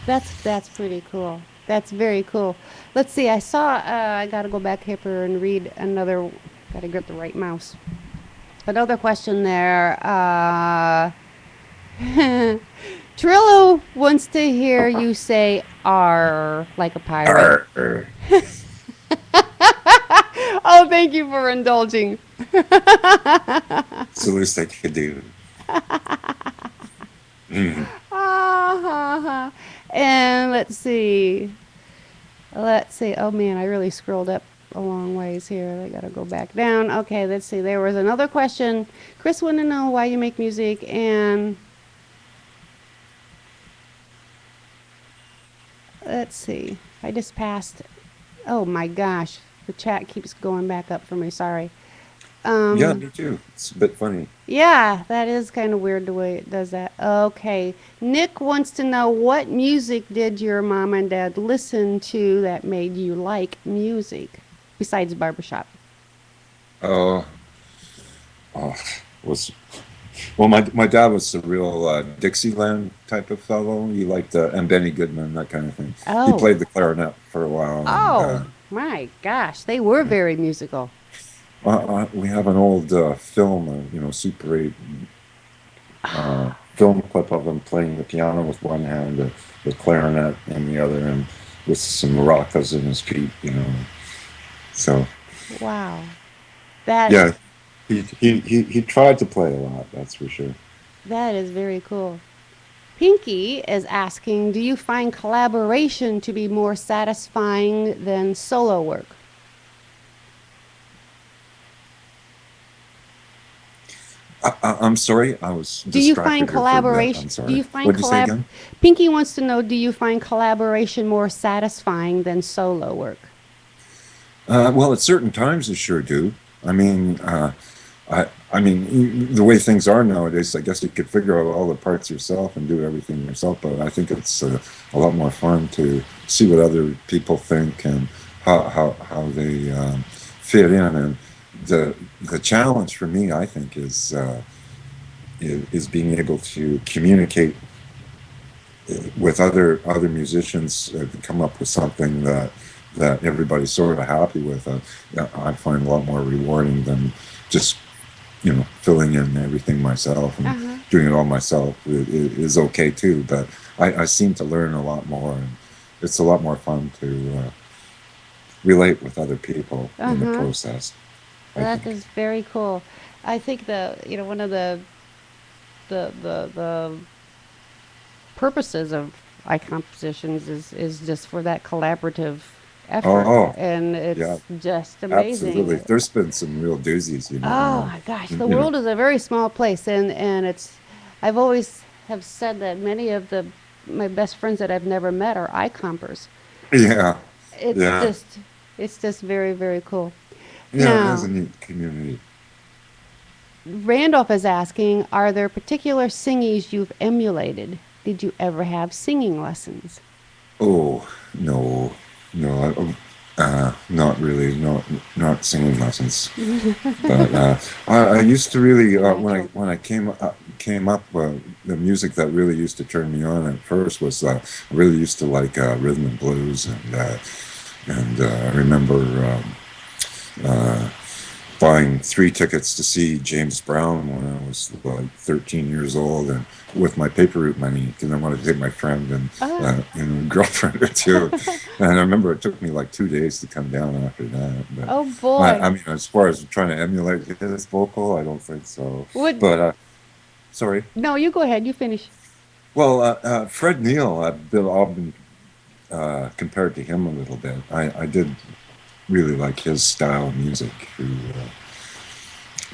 That's pretty cool. That's very cool. Let's see. I saw. I got to go back here and read another. Got to get the right mouse. Another question there. Trillo wants to hear you say "R" like a pirate. Arr. Oh, thank you for indulging. It's the least I could do. Mhm. And let's see. Oh man, I really scrolled up a long ways here. They got to go back down. Okay, let's see. There was another question. Chris wanted to know why you make music, and let's see. I just passed. Oh my gosh, the chat keeps going back up for me. Sorry. Yeah, me too. It's a bit funny. Yeah, that is kind of weird the way it does that. Okay. Nick wants to know what music did your mom and dad listen to that made you like music besides barbershop? Oh, oh, was well, my dad was a real Dixieland type of fellow. He liked and Benny Goodman, that kind of thing. He Oh, played the clarinet for a while, and oh my gosh, they were very musical. we have an old film, Super 8 film clip of him playing the piano with one hand, the clarinet in the other, and with some maracas in his feet. So Wow. That yeah, he tried to play a lot. That's for sure. that is very cool. Pinky is asking, do you find collaboration to be more satisfying than solo work? I'm sorry, I was Do you find distracted here for a bit. collaboration? I'm Do sorry. you find What'd you say collab? again? Pinky wants to know, do you find collaboration more satisfying than solo work? Well, at certain times, I sure do. I mean, the way things are nowadays, I guess you could figure out all the parts yourself and do everything yourself. But I think it's a lot more fun to see what other people think and how they fit in. And the challenge for me, I think, is being able to communicate with other musicians, come up with something that everybody's sort of happy with. I find a lot more rewarding than just filling in everything myself, and Uh-huh. doing it all myself is okay too. But I seem to learn a lot more, and it's a lot more fun to relate with other people in the Uh-huh. process, I That think. is very cool. I think one of the purposes of Icompositions is just for that collaborative Oh, effort, oh, and yeah, it's just absolutely. amazing. There's been some real doozies, Oh my gosh, the you know. world is a very small place, and it's. I've always have said that many of the my best friends that I've never met are iCompers. Yeah, It's yeah, just it's just very very cool. yeah. It is a Now, neat community. Randolph is asking, are there particular singies you've emulated? Did you ever have singing lessons? Oh no, no, not really, not singing lessons. But I used to really Natural. when I came up the music that really used to turn me on at first was I really used to like rhythm and blues, and I remember uh, buying 3 tickets to see James Brown when I was like 13 years old, and with my paper route money, because I wanted to take my friend and Ah, girlfriend or two. And I remember it took me like 2 days to come down after that. But oh boy. I mean, as far as trying to emulate his vocal, I don't think so. Would But sorry. no, you go ahead. You finish. Well, Fred Neil, I've been compared to him a little bit. I did really like his style of music. Who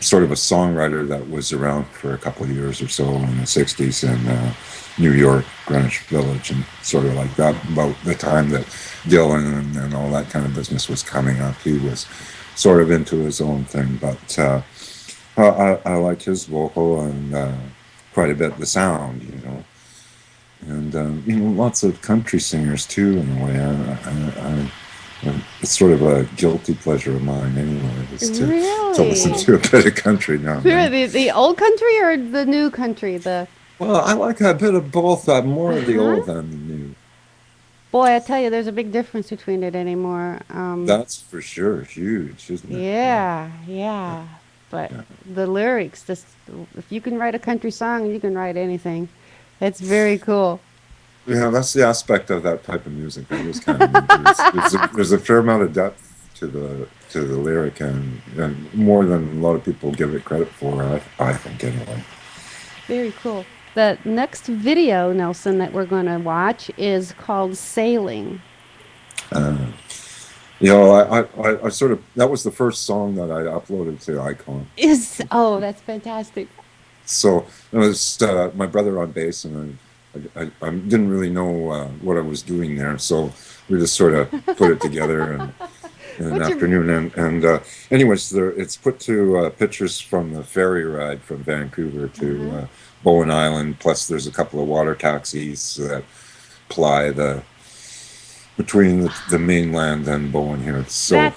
sort of a songwriter that was around for a couple of years or so in the 60s in New York, Greenwich Village, and sort of like that, about the time that Dylan and all that kind of business was coming up. He was sort of into his own thing, but I like his vocal and quite a bit the sound, and lots of country singers too, in a way. It's sort of a guilty pleasure of mine, anyway, is to listen Really? to a bit of country now and Sure, then. the old country or the new country? The Well, I like a bit of both. More of the uh-huh. old than the new. Boy, I tell you, there's a big difference between it anymore. That's for sure huge, isn't it? Yeah, Yeah, yeah. But yeah. the lyrics, just if you can write a country song, you can write anything. It's very cool. Yeah, that's the aspect of that type of music that is kind of neat. There's a fair amount of depth to the lyric, and more than a lot of people give it credit for. I think anyway. Very cool. The next video, Nelson, that we're going to watch is called Sailing. Uh, You know, I sort of, that was the first song that I uploaded to Icon. Oh, that's fantastic. So it was my brother on bass, and I didn't really know what I was doing there. So we just sort of put it together and in an What's your afternoon. Anyways, it's put to pictures from the ferry ride from Vancouver to uh Bowen Island. Plus, there's a couple of water taxis that ply between the mainland and Bowen here. So That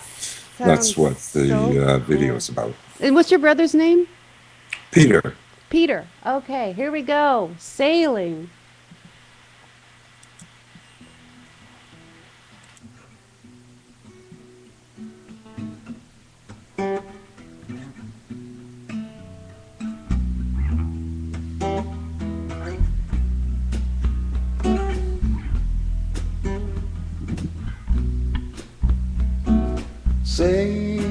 that's sounds what so the video cool. is about. And what's your brother's name? Peter. Peter. Okay, here we go. Sailing. Sailing,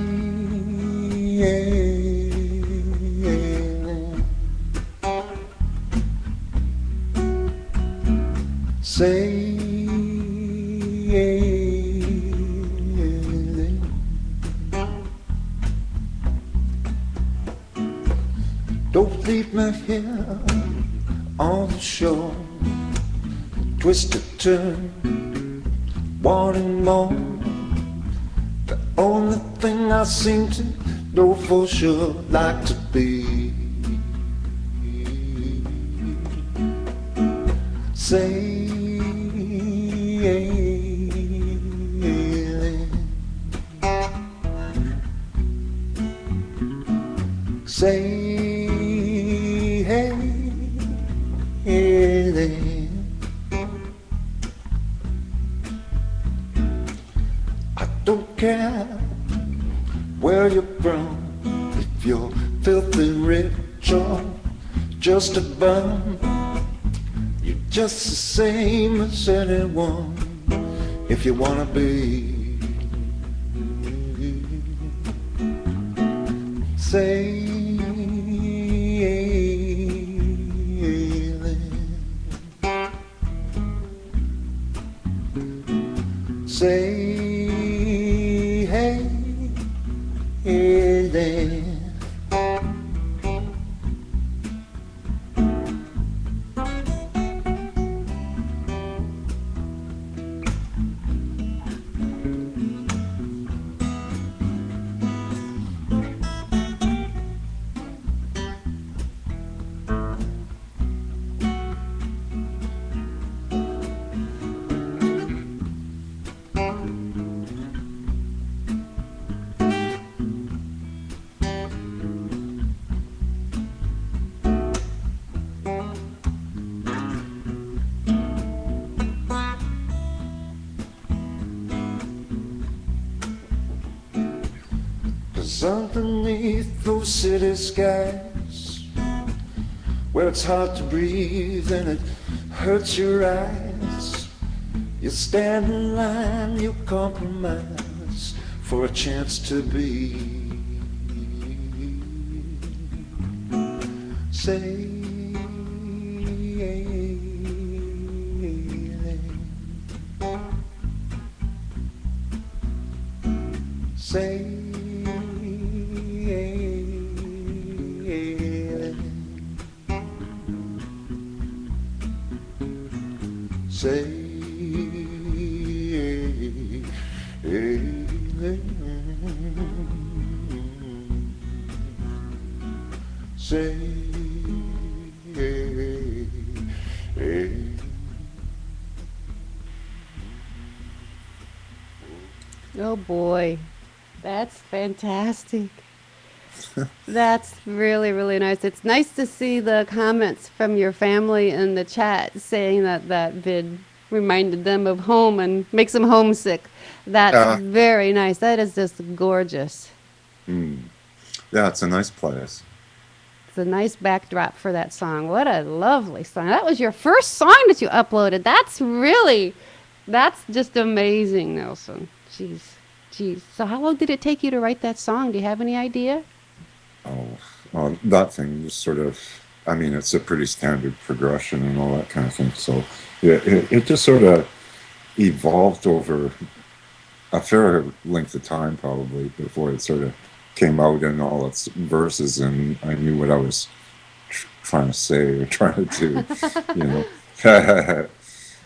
sailing. Don't leave me here on the shore. Twist a turn, wanting more. The only thing I seem to know for sure like to be sailing, sailing. I don't care where you're from, if you're filthy rich or just a bum. You're just the same as anyone if you wanna be. Sailing, sailing. Cause underneath those city skies, where it's hard to breathe and it hurts your eyes, you stand in line, you compromise for a chance to be. Oh boy. That's fantastic. That's really, really nice. It's nice to see the comments from your family in the chat saying that that vid reminded them of home and makes them homesick. That's Yeah, very nice. That is just gorgeous. yeah, it's a nice place. It's a nice backdrop for that song. What a lovely song. That was your first song that you uploaded. That's just amazing, Nelson. Jeez. Jeez. So how long did it take you to write that song? Do you have any idea? Oh, that thing just sort of, I mean, it's a pretty standard progression and all that kind of thing. So yeah, it just sort of evolved over a fair length of time probably before it sort of came out in all its verses, and I knew what I was trying to say or trying to do, you know.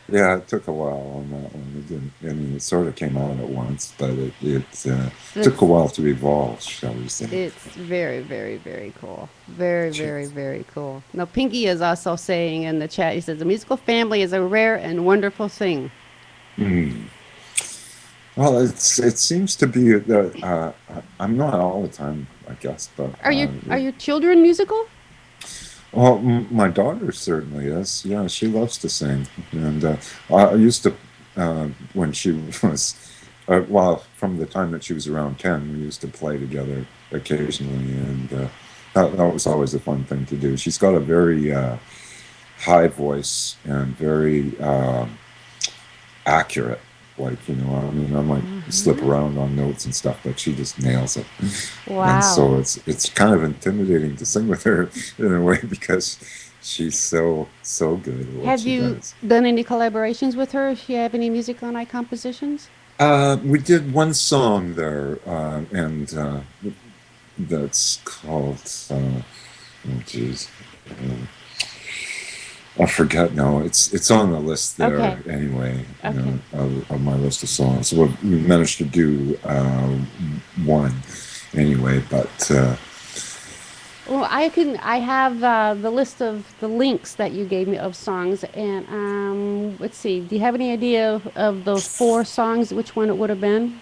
Yeah, it took a while on that one. It didn't. I mean, it sort of came out at once, but it took a It's while to evolve, shall we say? it's very, very, very cool. Very, very, Jeez. very cool. Now, Pinky is also saying in the chat, he says, a musical family is a rare and wonderful thing. Hmm. Well, it seems to be that I'm not all the time, I guess, but Are your children musical? well, my daughter certainly is. Yeah, she loves to sing, and I used to when she was well, from the time that she was around 10, we used to play together occasionally, and that was always a fun thing to do. She's got a very high voice and very accurate. Like, I mean, I might slip around on notes and stuff, but she just nails it. And Wow. so it's kind of intimidating to sing with her in a way because she's so good at what Have she you does. done any collaborations with her? If you have any music on Icompositions? We did one song there, and that's called oh geez, uh, I forget now. It's on the list there Okay. anyway, Okay. of my list of songs. So we managed to do one anyway, but Well, I have the list of the links that you gave me of songs, and let's see. Do you have any idea of those four songs? Which one it would have been?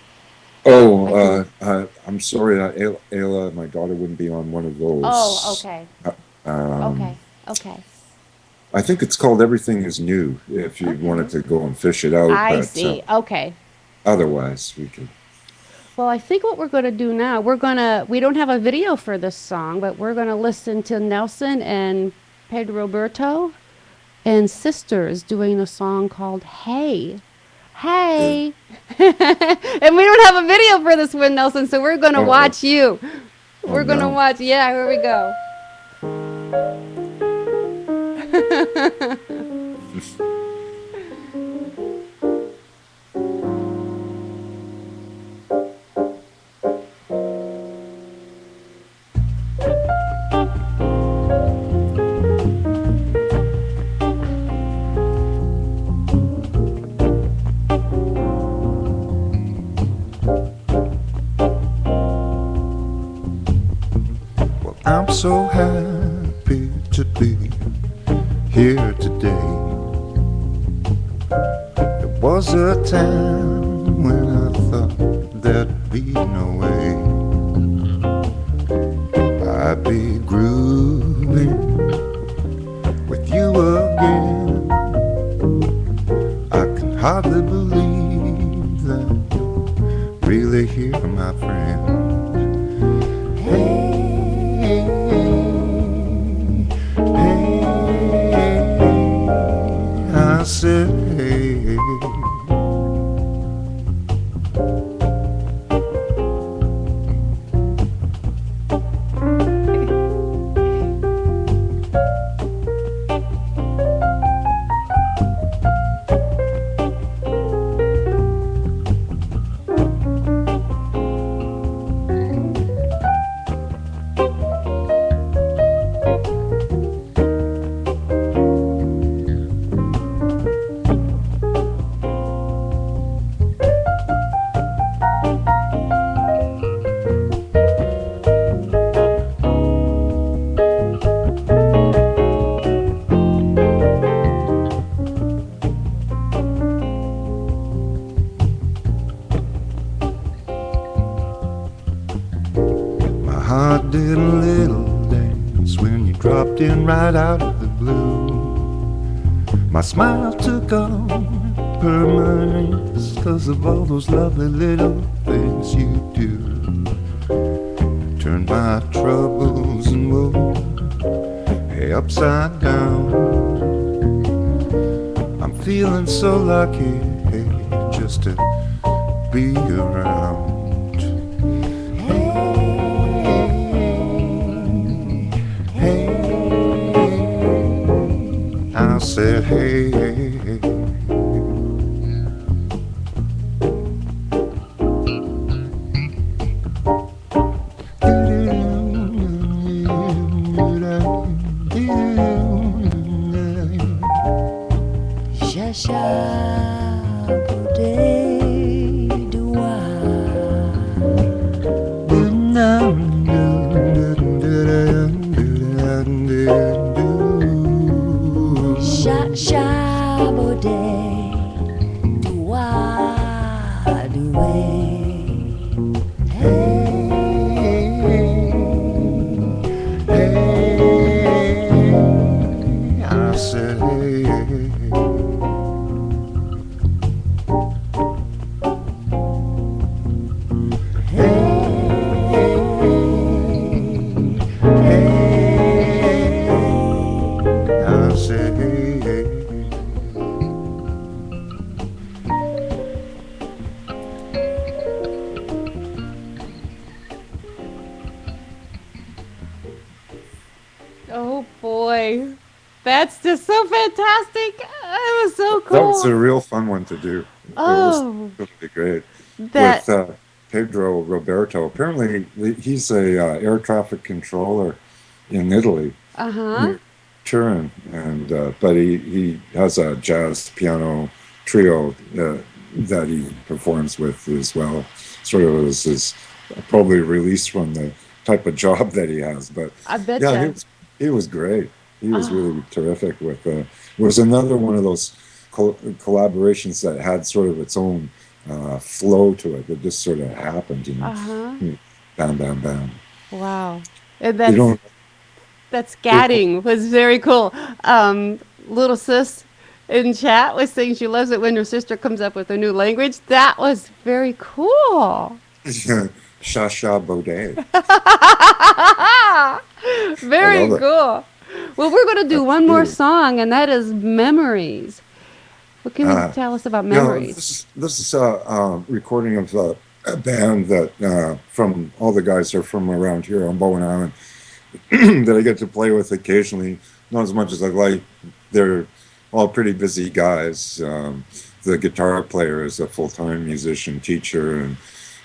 I can. I'm sorry, Ayla, my daughter, wouldn't be on one of Oh, those. okay. Uh, Um, Okay. Okay. I think it's called "Everything Is New." If you wanted Okay. to go and fish it out, I but see. Okay. otherwise we could. Well, I think what we're going to do now, we don't have a video for this song, but we're going to listen to Nelson and Pedro Berto and Sisters doing a song called Hey. Uh, Hey. And we don't have a video for this one, Nelson, so we're going to oh, watch you. oh We're going to no. watch. Yeah, here we go. Well, I'm so happy to be here today. There was a time when I thought there'd be no way I'd be grooving with you again. I can hardly believe that you're really here, my friend. Hey, hey, I said, hey. My heart did a little dance when you dropped in right out of the blue. My smile took on permanence 'cause of all those lovely little things you do. Turned my troubles and woes hey, upside down. I'm feeling so lucky hey, just to be around. Hey, I said, hey, hey, hey. Oh boy. That's just so fantastic. It was so That was cool. a real fun one to do. It was Oh, really great. that. With Pedro Roberto. Apparently, he's a air traffic controller in Italy, Uh-huh. near Turin, and but he has a jazz piano trio that he performs with as well. Sort of as his probably release from the type of job that he has. But I yeah, betcha. he was great. He was Oh, really terrific with was another one of those collaborations that had sort of its own flow to it that just sort of happened, you know. uh-huh. Bam, bam, bam. Wow. And You don't. that It, scatting was very cool. Little sis in chat was saying she loves it when her sister comes up with a new language. That was very cool. Shasha Baudet. I Very love it. cool. Well, we're going to do one more Absolutely. song, and that is Memories. What can you Uh, tell us about you know, Memories? this is a recording of a band that from all the guys are from around here on Bowen Island that I get to play with occasionally. Not as much as I'd like. They're all pretty busy guys. The guitar player is a full-time musician teacher, and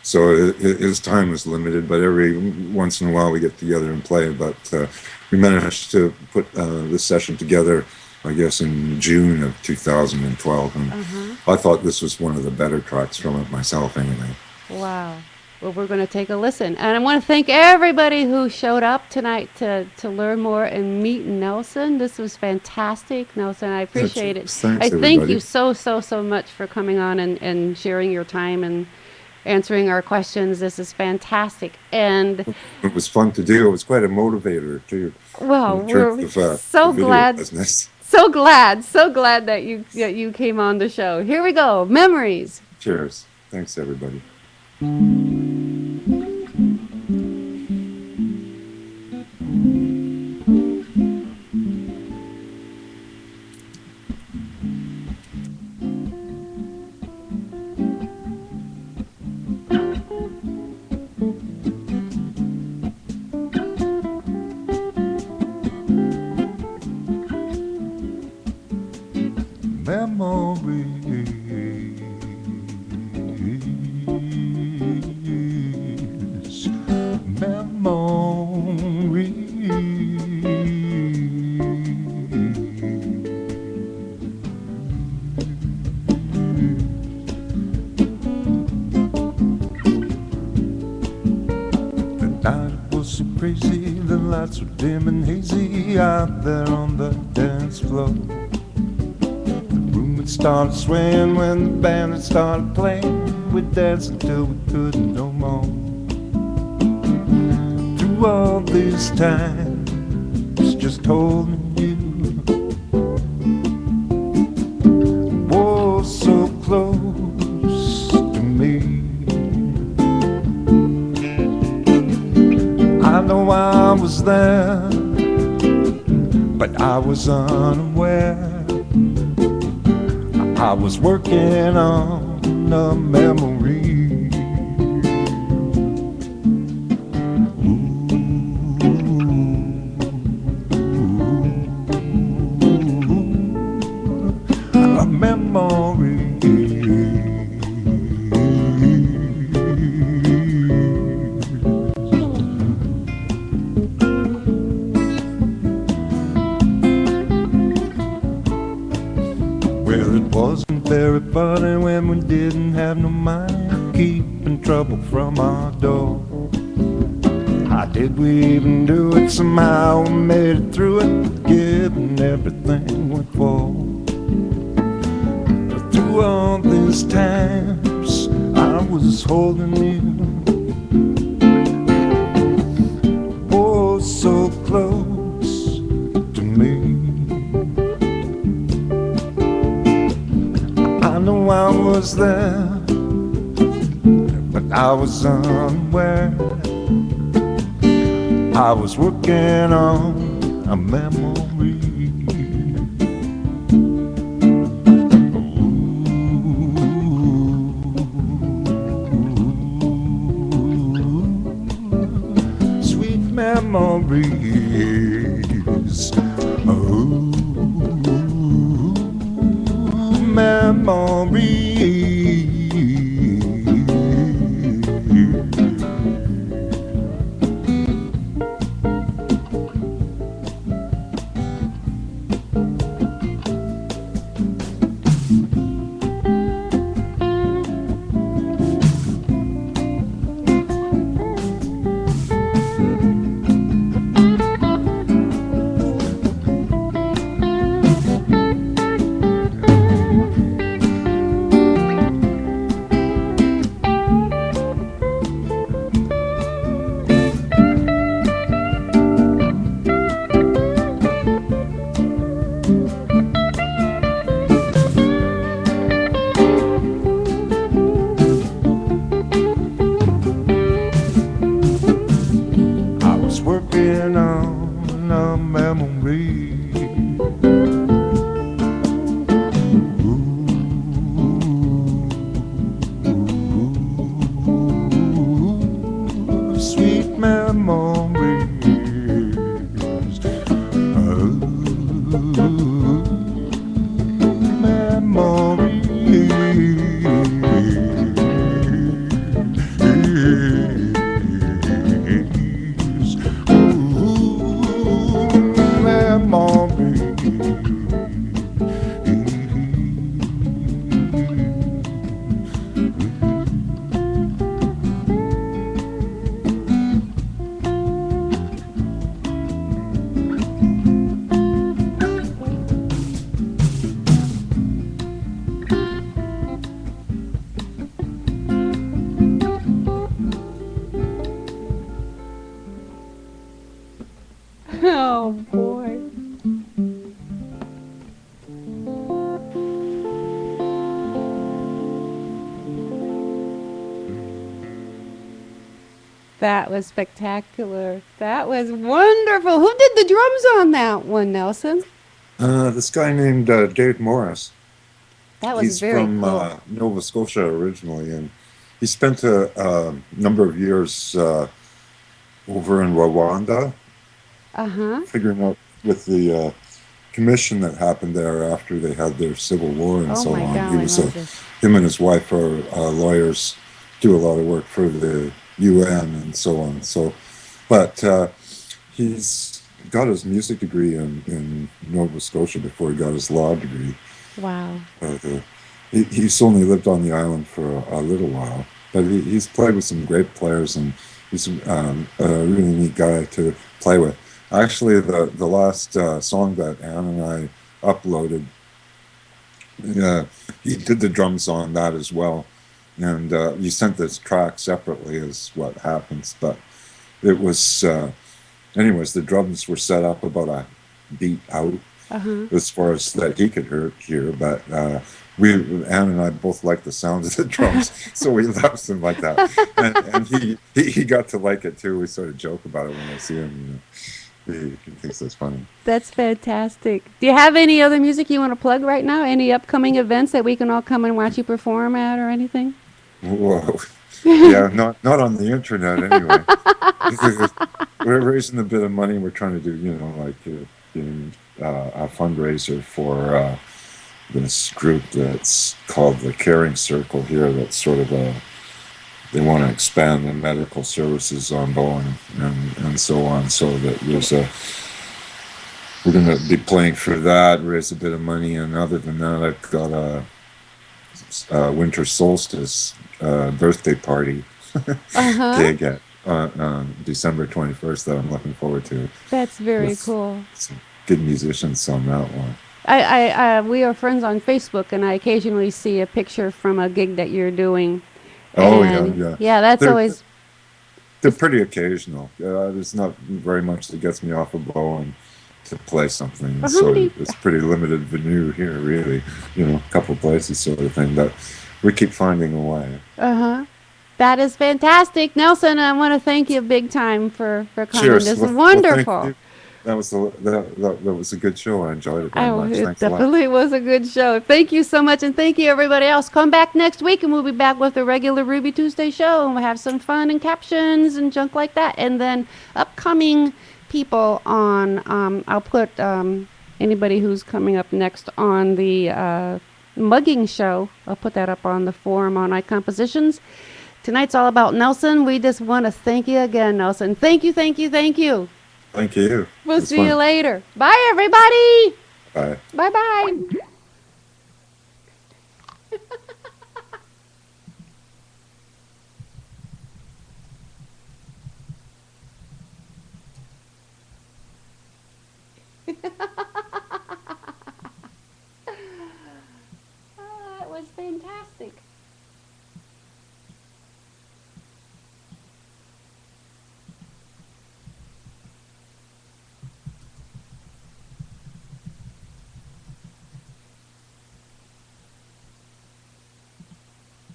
so his time is limited. But every once in a while we get together and play. But we managed to put this session together, I guess, in June of 2012, and Uh-huh. I thought this was one of the better tracks from it myself, anyway. Wow. Well, we're going to take a listen. And I want to thank everybody who showed up tonight to learn more and meet Nelson. This was fantastic, Nelson. I Yeah, appreciate it. cheers. I Thanks, thank you everybody. so, so, so much for coming on and sharing your time and answering our questions. This is fantastic. And, It was fun to do. It was quite a motivator too, well, in terms we're of the so video glad, business. so glad that you came on the show. Here we go. Memories. Cheers. Thanks, everybody. Memories, The night was so crazy, the lights were dim and hazy out there on the dance floor. The room had started swaying when the band had started playing. We danced until we couldn't no more. Through all this time, just holding you. Oh, so close to me. I know I was there, but I was unaware. I was working on a memory. A memory. Well, it wasn't very funny when we didn't have no mind keeping trouble from our door. How did we even do it? Somehow we made it through it, giving everything we for. But through all these times, I was holding you. Oh, so close to me. I know I was there, but I was unaware. I was working on a memory. Ooh, sweet memory. Oh boy. That was spectacular. That was wonderful. Who did the drums on that one, Nelson? This guy named Dave Morris. That was He's very from cool. Nova Scotia originally, and he spent a number of years over in Rwanda, Uh-huh. figuring out with the commission that happened there after they had their civil war and Oh so my on. He golly, was Moses. him and his wife are lawyers, do a lot of work for the UN and so on. So, but he's got his music degree in Nova Scotia before he got his law degree. Wow. He's only lived on the island for a little while, but he's played with some great players, and he's a really neat guy to play with. Actually, the last song that Anne and I uploaded, uh, he did the drums on that as well, and you sent this track separately, is what happens. But it was, anyways, the drums were set up about a beat out Uh-huh. as far as that he could hear, but we Anne and I both like the sound of the drums, so we left them like that, and he got to like it too. We sort of joke about it when I see him. He thinks that's funny. That's fantastic. Do you have any other music you want to plug right now? Any upcoming events that we can all come and watch you perform at or anything? Whoa, yeah, not on the internet anyway. We're raising a bit of money. We're trying to do, like doing a fundraiser for this group that's called the Caring Circle here. That's sort of they want to expand the medical services on Bowen and so on. So that we're going to be playing for that, raise a bit of money, and other than that, I've got a winter solstice birthday party Uh-huh. gig at December 21st that I'm looking forward to That's very with cool. some good musicians on that one. We are friends on Facebook, and I occasionally see a picture from a gig that you're doing. Oh yeah, And yeah. yeah, that's They're always, they're pretty occasional. There's not very much that gets me off a bow and to play something. well, how So many, it's pretty limited venue here, really. A couple places sort of thing. But we keep finding a way. uh-huh. That is fantastic. Nelson, I want to thank you big time for coming. Cheers. This is Well, thank wonderful. you. That was a good show. I enjoyed it very Oh, much. it Thanks a lot. definitely was a good show. Thank you so much, and thank you everybody else. Come back next week, and we'll be back with the regular Ruby Tuesday show, and we'll have some fun and captions and junk like that. And then upcoming people on, I'll put anybody who's coming up next on the Mugging show. I'll put that up on the forum on Icompositions. Tonight's all about Nelson. We just want to thank you again, Nelson. Thank you, thank you, thank you. Thank you. We'll It was see you fun. later. Bye, everybody. Bye. Bye bye.